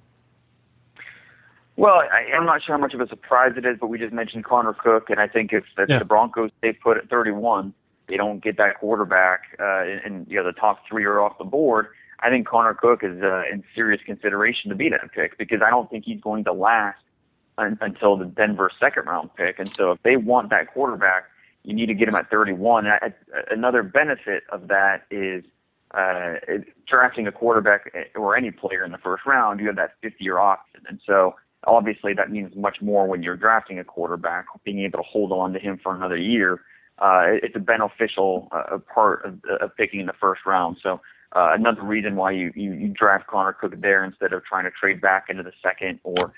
Well, I'm not sure how much of a surprise it is, but we just mentioned Connor Cook, and I think if the Broncos stay put at 31, they don't get that quarterback, and the top 3 are off the board. I think Connor Cook is in serious consideration to be that pick, because I don't think he's going to last until the Denver second-round pick. And so if they want that quarterback, you need to get him at 31. Another benefit of that is drafting a quarterback or any player in the first round. You have that 5th-year option, and so obviously that means much more when you're drafting a quarterback, being able to hold on to him for another year. It's a beneficial part of picking in the first round. So another reason why you draft Connor Cook there instead of trying to trade back into the second or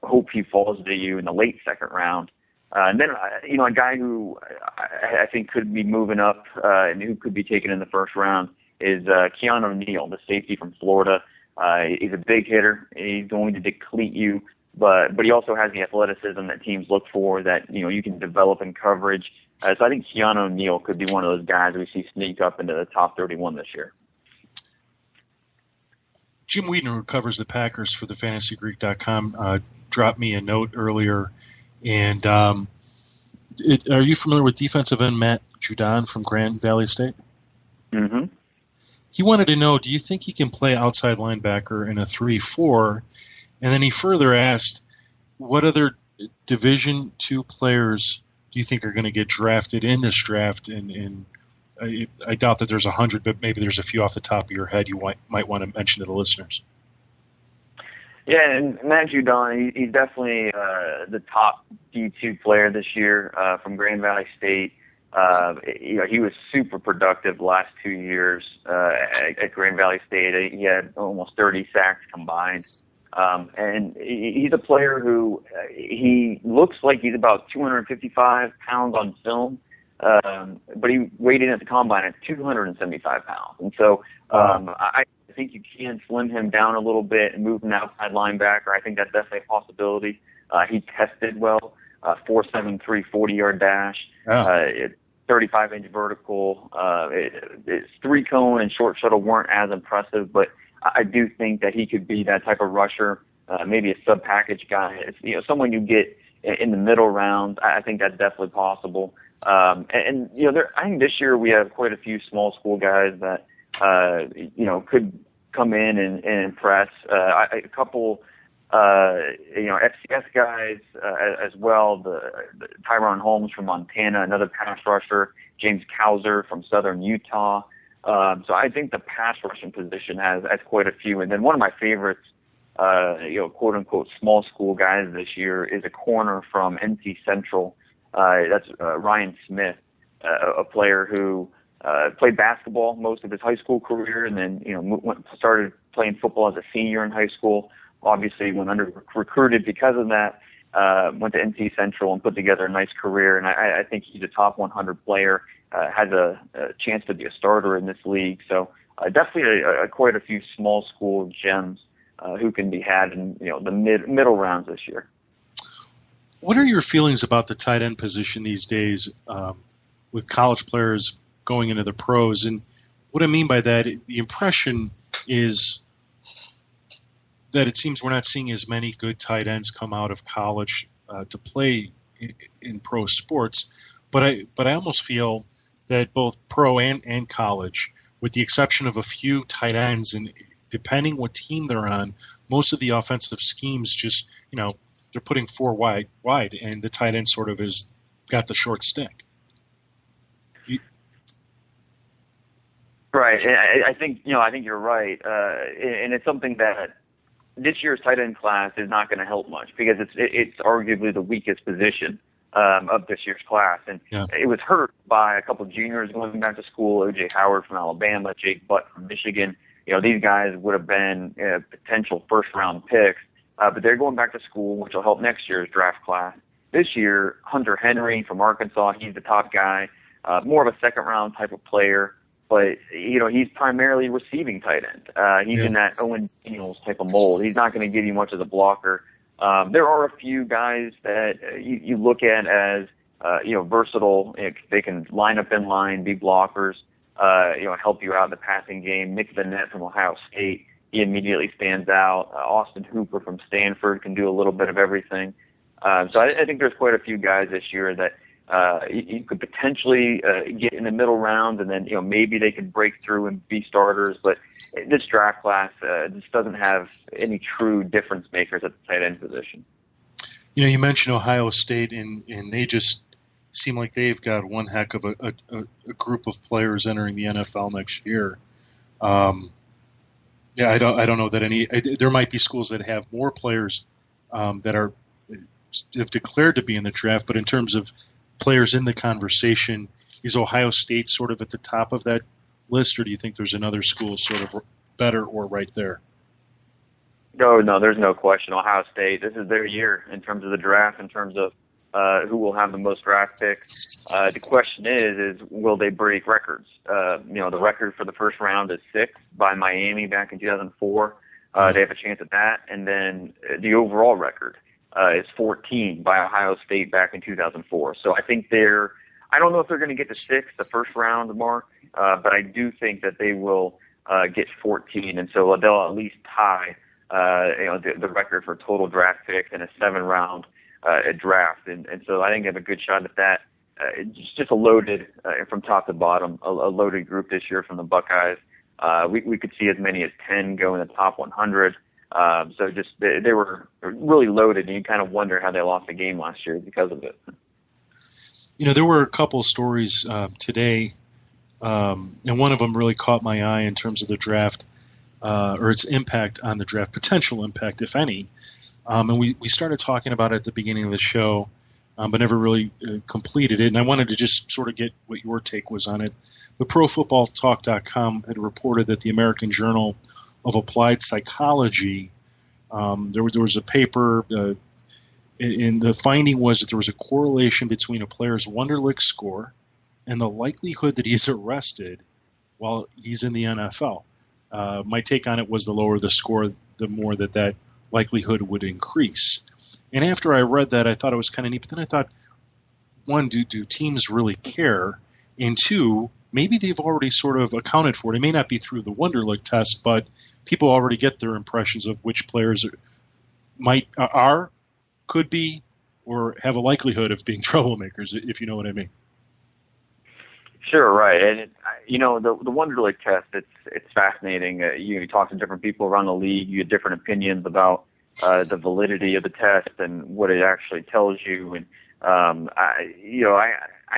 hope he falls to you in the late second round. And then, a guy who I think could be moving up and who could be taken in the first round is Keanu Neal, the safety from Florida. He's a big hitter. He's going to deplete you, but he also has the athleticism that teams look for that, you can develop in coverage. So I think Keanu Neal could be one of those guys we see sneak up into the top 31 this year. Jim Wheaton, who covers the Packers for thefantasygreek.com, dropped me a note earlier. And are you familiar with defensive end Matt Judon from Grand Valley State? Mm-hmm. He wanted to know, do you think he can play outside linebacker in a 3-4? And then he further asked, what other Division II players do you think are going to get drafted in this draft? And I doubt that there's 100, but maybe there's a few off the top of your head you might want to mention to the listeners. Yeah, and Matt Judon, he's definitely the top D2 player this year from Grand Valley State. He was super productive the last 2 years at Grand Valley State. He had almost 30 sacks combined. And he's a player who he looks like he's about 255 pounds on film, but he weighed in at the combine at 275 pounds. And so I think you can slim him down a little bit and move him outside linebacker. I think that's definitely a possibility. He tested well, 4.73 40-yard dash, 35-inch vertical. His 3-cone and short shuttle weren't as impressive, but I do think that he could be that type of rusher, maybe a sub-package guy. It's, someone you get in the middle round. I think that's definitely possible. I think this year we have quite a few small school guys that could come in and impress. A couple, FCS guys as well. The Tyron Holmes from Montana, another pass rusher. James Kauser from Southern Utah. So I think the pass rushing position has quite a few. And then one of my favorites, quote unquote, small school guys this year is a corner from NC Central. That's Ryan Smith, a player who played basketball most of his high school career, and then started playing football as a senior in high school. Obviously, went under recruited because of that. Went to NC Central and put together a nice career, and I think he's a top 100 player. Has a chance to be a starter in this league. So definitely quite a few small school gems who can be had in the middle rounds this year. What are your feelings about the tight end position these days with college players going into the pros? And what I mean by that, the impression is that it seems we're not seeing as many good tight ends come out of college to play in pro sports. But I almost feel that both pro and college, with the exception of a few tight ends, and depending what team they're on, most of the offensive schemes just, they're putting 4 wide, and the tight end sort of has got the short stick. Right. I think you're right. And it's something that this year's tight end class is not going to help much because it's arguably the weakest position of this year's class. And it was hurt by a couple of juniors going back to school, O.J. Howard from Alabama, Jake Butt from Michigan. These guys would have been potential first-round picks. but they're going back to school, which will help next year's draft class. This year, Hunter Henry from Arkansas, he's the top guy, more of a second-round type of player, but, he's primarily receiving tight end. He's in that Owen Daniels type of mold. He's not going to give you much as a blocker. There are a few guys that you look at as, versatile. They can line up in line, be blockers, help you out in the passing game. Nick Vannett from Ohio State, he immediately stands out. Austin Hooper from Stanford can do a little bit of everything. So I think there's quite a few guys this year that you could potentially get in the middle rounds, and then maybe they could break through and be starters. But this draft class just doesn't have any true difference makers at the tight end position. You mentioned Ohio State, and they just seem like they've got one heck of a group of players entering the NFL next year. I don't know that there might be schools that have more players that have declared to be in the draft, but in terms of players in the conversation, is Ohio State sort of at the top of that list, or do you think there's another school sort of better or right there? No, there's no question. Ohio State, this is their year in terms of the draft, in terms of who will have the most draft picks. The question is will they break records? The record for the first round is 6 by Miami back in 2004. They have a chance at that. And then the overall record is 14 by Ohio State back in 2004. So I think I don't know if they're going to get to 6, the first round mark, but I do think that they will get 14. And so they'll at least tie the record for total draft picks in a 7-round draft. And so I think they have a good shot at that. It's just a loaded, from top to bottom, a loaded group this year from the Buckeyes. We could see as many as 10 go in the top 100. So just they were really loaded, and you kind of wonder how they lost the game last year because of it. There were a couple of stories today, and one of them really caught my eye in terms of the draft, or its impact on the draft, potential impact, if any. And we started talking about it at the beginning of the show, but never really completed it. And I wanted to just sort of get what your take was on it. But ProFootballTalk.com had reported that the American Journal of Applied Psychology, there was a paper, and the finding was that there was a correlation between a player's Wonderlic score and the likelihood that he's arrested while he's in the NFL. My take on it was the lower the score, the more that likelihood would increase. And after I read that, I thought it was kind of neat. But then I thought, one, do teams really care? And two, maybe they've already sort of accounted for it. It may not be through the Wonderlic test, but people already get their impressions of which players could be, or have a likelihood of being troublemakers, if you know what I mean. Sure, right. And the Wonderlic test, it's fascinating. You talk to different people around the league, you get different opinions about the validity of the test and what it actually tells you. And I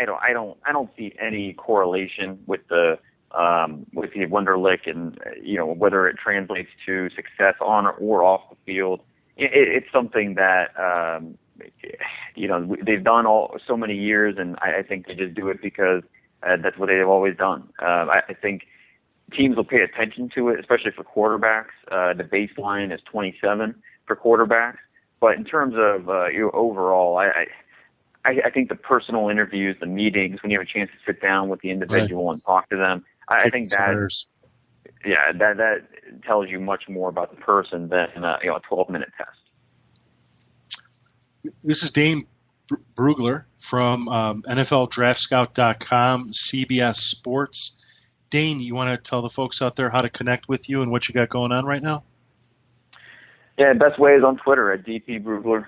don't see any correlation with the Wonderlic and whether it translates to success on or off the field. It's something that they've done so many years, and I think they just do it because that's what they've always done. I think teams will pay attention to it, especially for quarterbacks. The baseline is 27 for quarterbacks. But in terms of overall, I think the personal interviews, the meetings, when you have a chance to sit down with the individual and talk to them, I think that tells you much more about the person than a 12-minute test. This is Dane Brugler from NFLDraftScout.com, CBS Sports. Dane, you want to tell the folks out there how to connect with you and what you got going on right now? Yeah, best way is on Twitter at DP Brugler.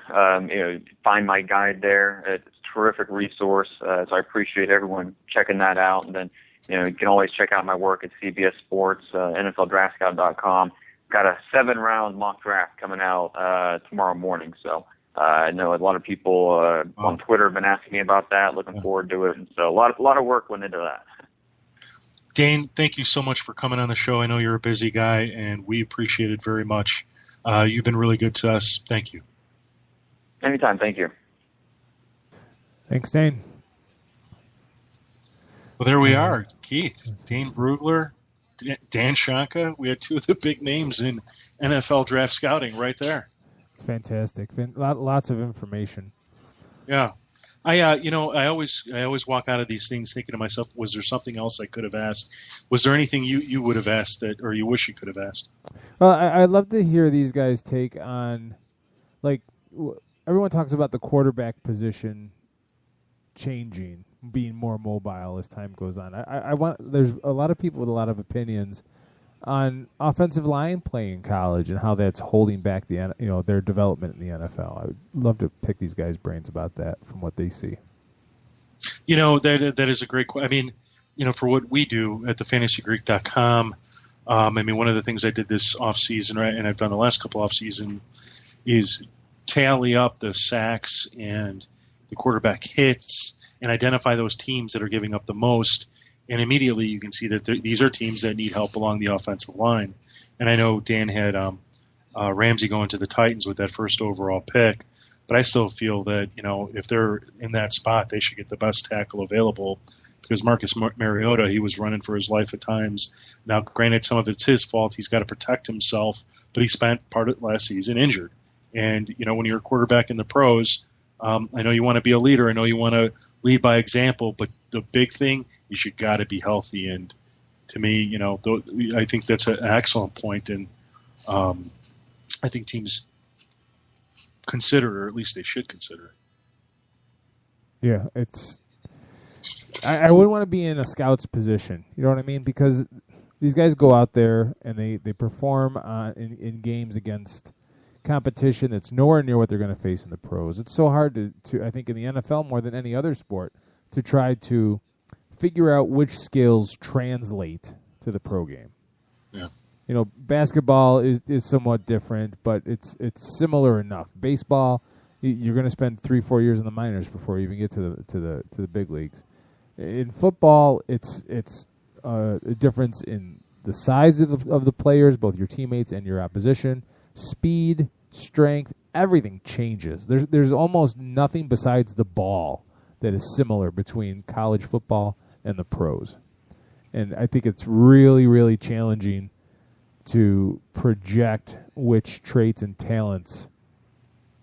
Find my guide there. It's a terrific resource. So I appreciate everyone checking that out. And then, you can always check out my work at CBS Sports, NFLDraftScout.com. Got a 7-round mock draft coming out tomorrow morning. So I know a lot of people on Twitter have been asking me about that. Looking forward to it. And so a lot of work went into that. Dane, thank you so much for coming on the show. I know you're a busy guy, and we appreciate it very much. You've been really good to us. Thank you. Anytime. Thank you. Thanks, Dane. Well, there we are. Keith, Dane Brugler, Dan Shonka. We had two of the big names in NFL draft scouting right there. Fantastic. Lots of information. Yeah. I always walk out of these things thinking to myself, was there something else I could have asked? Was there anything you would have asked or you wish you could have asked? Well, I'd love to hear these guys take on, like, everyone talks about the quarterback position changing, being more mobile as time goes on. There's a lot of people with a lot of opinions on offensive line play in college and how that's holding back their development in the NFL. I would love to pick these guys' brains about that from what they see. That is a great question. I mean, for what we do at thefantasygreek.com, one of the things I did this offseason, right, and I've done the last couple offseason, is tally up the sacks and the quarterback hits and identify those teams that are giving up the most. And immediately you can see that these are teams that need help along the offensive line. And I know Dan had Ramsey going to the Titans with that first overall pick, but I still feel that, if they're in that spot, they should get the best tackle available, because Marcus Mariota, he was running for his life at times. Now, granted, some of it's his fault. He's got to protect himself, but he spent part of last season injured. And, when you're a quarterback in the pros, I know you want to be a leader. I know you want to lead by example, but the big thing is you got to be healthy. And to me, I think that's an excellent point. And I think teams consider, or at least they should consider. Yeah, I wouldn't want to be in a scout's position. You know what I mean? Because these guys go out there and they perform in games against competition that's nowhere near what they're going to face in the pros. It's so hard to I think in the NFL more than any other sport to try to figure out which skills translate to the pro game. Yeah. Basketball is somewhat different, but it's similar enough. Baseball, you're going to spend 3-4 years in the minors before you even get to the big leagues. In football, it's a difference in the size of the players, both your teammates and your opposition. Speed, strength, everything changes. There's almost nothing besides the ball that is similar between college football and the pros. And I think it's really, really challenging to project which traits and talents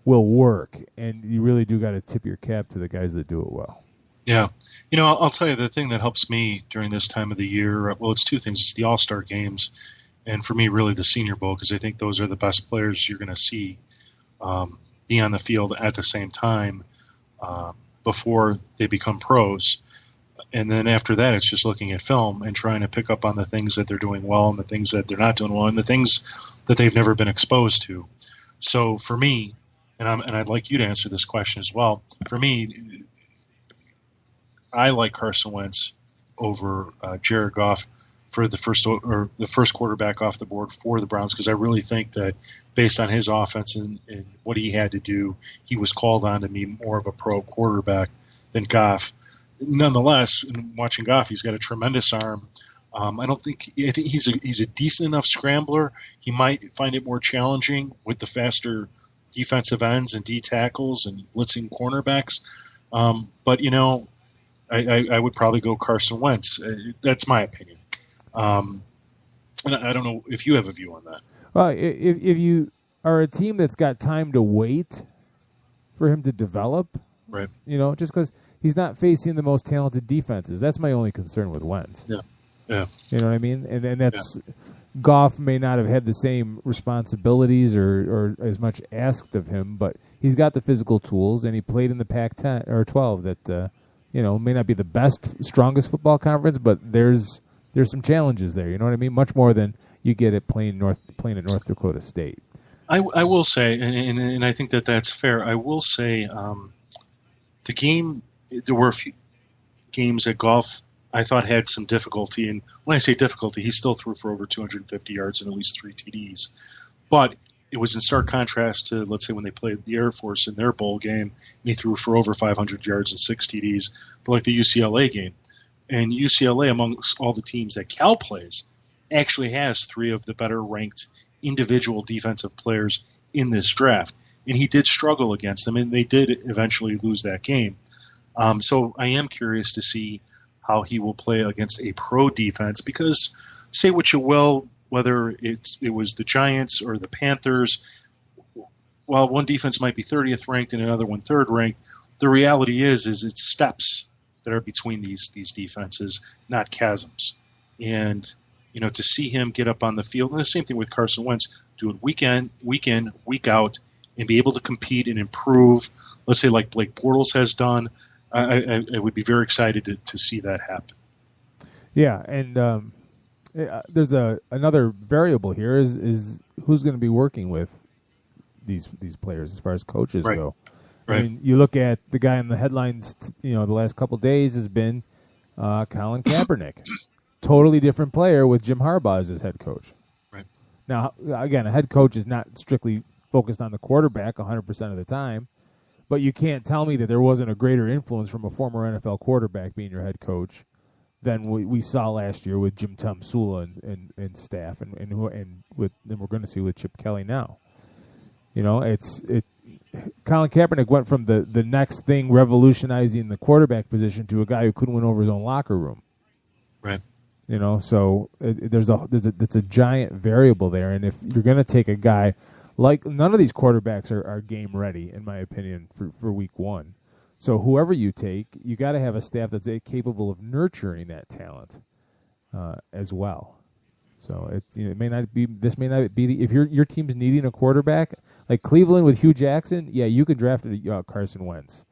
will work. And you really do got to tip your cap to the guys that do it well. Yeah. I'll tell you the thing that helps me during this time of the year, well, it's two things. It's the All-Star games. And for me, really the Senior Bowl, because I think those are the best players you're going to see be on the field at the same time before they become pros. And then after that, it's just looking at film and trying to pick up on the things that they're doing well and the things that they're not doing well and the things that they've never been exposed to. So for me, and I'd like you to answer this question as well, for me, I like Carson Wentz over Jared Goff for the first quarterback off the board for the Browns, because I really think that based on his offense and what he had to do, he was called on to be more of a pro quarterback than Goff. Nonetheless, in watching Goff, he's got a tremendous arm. I think he's a decent enough scrambler. He might find it more challenging with the faster defensive ends and D tackles and blitzing cornerbacks. But I would probably go Carson Wentz. That's my opinion. And I don't know if you have a view on that. Well, if you are a team that's got time to wait for him to develop, right? Just because he's not facing the most talented defenses. That's my only concern with Wentz. Yeah. You know what I mean? And that's Goff may not have had the same responsibilities or as much asked of him, but he's got the physical tools, and he played in the Pac-10 or 12 that may not be the best, strongest football conference, but there's some challenges there. You know what I mean? Much more than you get at playing at North Dakota State. I will say, and I think that's fair. I will say, there were a few games that Goff I thought had some difficulty, and when I say difficulty, he still threw for over 250 yards and at least 3 TDs. But it was in stark contrast to, let's say, when they played the Air Force in their bowl game, and he threw for over 500 yards and 6 TDs, but like the UCLA game. And UCLA, amongst all the teams that Cal plays, actually has 3 of the better-ranked individual defensive players in this draft. And he did struggle against them, and they did eventually lose that game. So I am curious to see how he will play against a pro defense, because say what you will, whether it was the Giants or the Panthers, while one defense might be 30th ranked and another one third ranked, the reality is it's steps that are between these defenses, not chasms. And to see him get up on the field, and the same thing with Carson Wentz, do it week in, week out, and be able to compete and improve, let's say like Blake Bortles has done, I would be very excited to see that happen. Yeah, and there's another variable here is who's going to be working with these players as far as coaches go. Right. I mean, you look at the guy in the headlines, the last couple of days has been Colin Kaepernick. Totally different player with Jim Harbaugh as his head coach. Right. Now, again, a head coach is not strictly focused on the quarterback 100% of the time, but you can't tell me that there wasn't a greater influence from a former NFL quarterback being your head coach than we saw last year with Jim Tom Sula and staff, and we're going to see with Chip Kelly now. Colin Kaepernick went from the next thing revolutionizing the quarterback position to a guy who couldn't win over his own locker room. Right. So there's a giant variable there, and if you're going to take a guy like, none of these quarterbacks are game ready, in my opinion, for week one. So whoever you take, you got to have a staff that's capable of nurturing that talent as well. So it may not be. This may not be if your team's needing a quarterback like Cleveland with Hugh Jackson. Yeah, you could draft Carson Wentz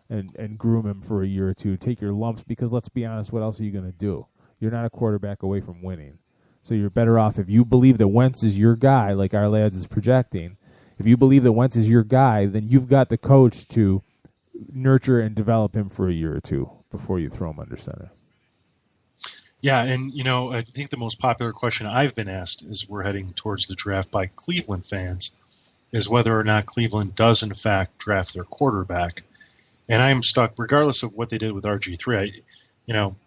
and groom him for a year or two. Take your lumps, because let's be honest, what else are you going to do? You're not a quarterback away from winning. So you're better off if you believe that Wentz is your guy, like our lads is projecting. If you believe that Wentz is your guy, then you've got the coach to nurture and develop him for a year or two before you throw him under center. Yeah, and I think the most popular question I've been asked as we're heading towards the draft by Cleveland fans is whether or not Cleveland does in fact draft their quarterback. And I'm stuck, regardless of what they did with RG3.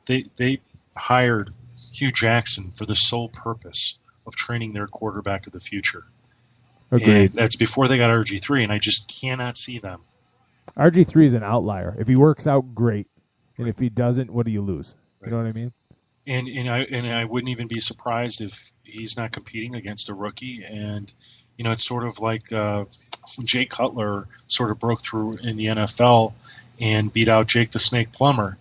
They hired Hugh Jackson for the sole purpose of training their quarterback of the future. Agreed. And that's before they got RG3, and I just cannot see them. RG3 is an outlier. If he works out, great. And if he doesn't, what do you lose? You know what I mean? And I wouldn't even be surprised if he's not competing against a rookie. And, it's sort of like when Jay Cutler sort of broke through in the NFL and beat out Jake the Snake Plummer.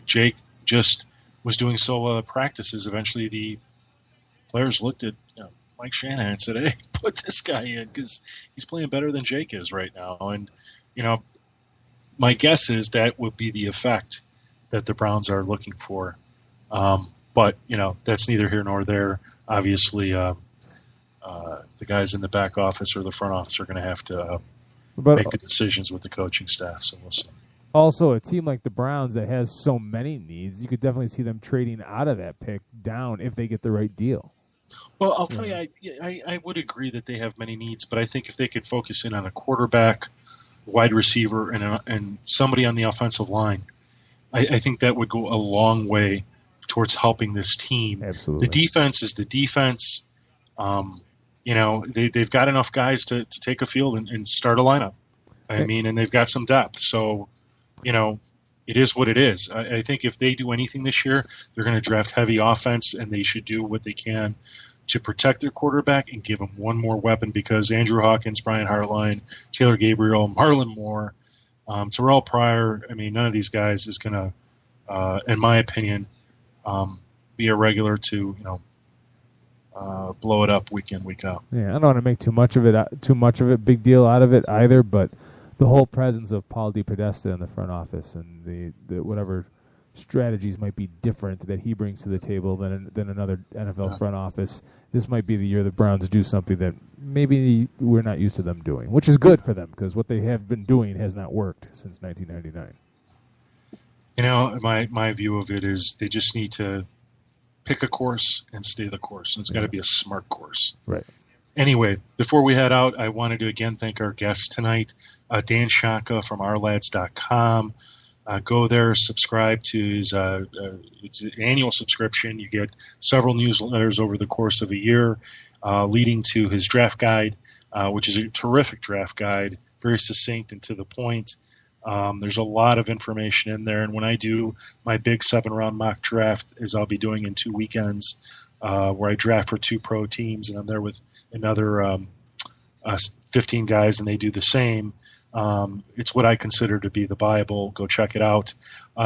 Jake just was doing so well at practices. Eventually the players looked at Mike Shanahan and said, hey, put this guy in because he's playing better than Jake is right now. And, my guess is that would be the effect that the Browns are looking for. But, that's neither here nor there. Obviously, the guys in the back office or the front office are going to have to make the decisions with the coaching staff. So we'll see. Also, a team like the Browns that has so many needs, you could definitely see them trading out of that pick down if they get the right deal. Well, I'll tell you, I would agree that they have many needs, but I think if they could focus in on a quarterback, wide receiver, and somebody on the offensive line, I think that would go a long way towards helping this team. Absolutely. The defense is the defense. They've got enough guys to take a field and start a lineup. And they've got some depth. So, it is what it is. I think if they do anything this year, they're going to draft heavy offense, and they should do what they can to protect their quarterback and give him one more weapon, because Andrew Hawkins, Brian Hartline, Taylor Gabriel, Marlon Moore, Terrell Pryor, none of these guys is going to, in my opinion, be a regular to, blow it up week in, week out. Yeah, I don't want to make too much of it, big deal out of it either, but the whole presence of Paul DePodesta in the front office and the whatever strategies might be different that he brings to the table than another NFL front office. This might be the year the Browns do something that maybe we're not used to them doing, which is good for them because what they have been doing has not worked since 1999. My view of it is they just need to pick a course and stay the course, and it's got to be a smart course. Right. Anyway, before we head out, I wanted to again thank our guest tonight, Dan Shaka from ourlads.com. Go there, subscribe to his it's an annual subscription. You get several newsletters over the course of a year, leading to his draft guide, which is a terrific draft guide, very succinct and to the point. There's a lot of information in there, and when I do my big 7-round mock draft, as I'll be doing in 2 weekends, where I draft for 2 pro teams, and I'm there with another 15 guys, and they do the same. It's what I consider to be the Bible. Go check it out.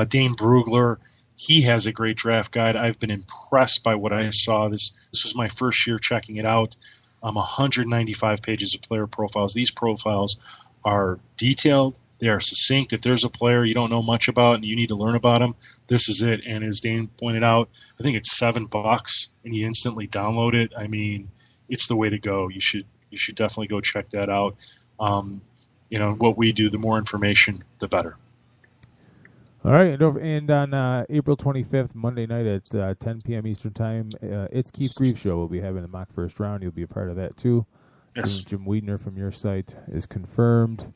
Dane Brugler, he has a great draft guide. I've been impressed by what I saw. This was my first year checking it out. 195 pages of player profiles. These profiles are detailed. They are succinct. If there's a player you don't know much about and you need to learn about him, this is it. And as Dane pointed out, I think it's $7 and you instantly download it. I mean, it's the way to go. You should definitely go check that out. What we do, the more information, the better. All right, and on April 25th, Monday night at 10 p.m. Eastern Time, it's Keith Grieve Show. We'll be having a mock first round. You'll be a part of that, too. Yes. Jim Wiedner from your site is confirmed.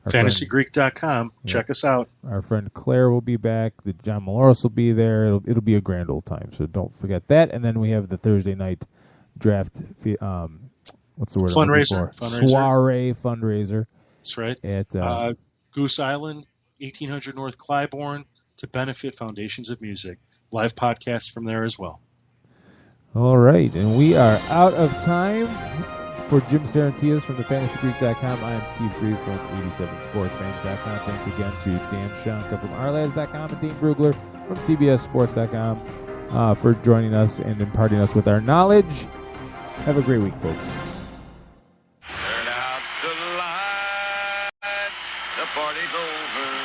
FantasyGreek.com. Check us out. Our friend Claire will be back. The John Maloris will be there. It'll be a grand old time, so don't forget that. And then we have the Thursday night draft, what's the word? Fundraiser. Soiree fundraiser. That's right. At Goose Island, 1800 North Clybourne, to benefit Foundations of Music. Live podcast from there as well. All right, and we are out of time. For Jim Sarantias from thefantasygreek.com, I am Keith Grieve from 87sportsfans.com. Thanks again to Dan Shanka from Ourlads.com and Dane Brugler from CBSSports.com for joining us and imparting us with our knowledge. Have a great week, folks. Turn out the lights, the party's over.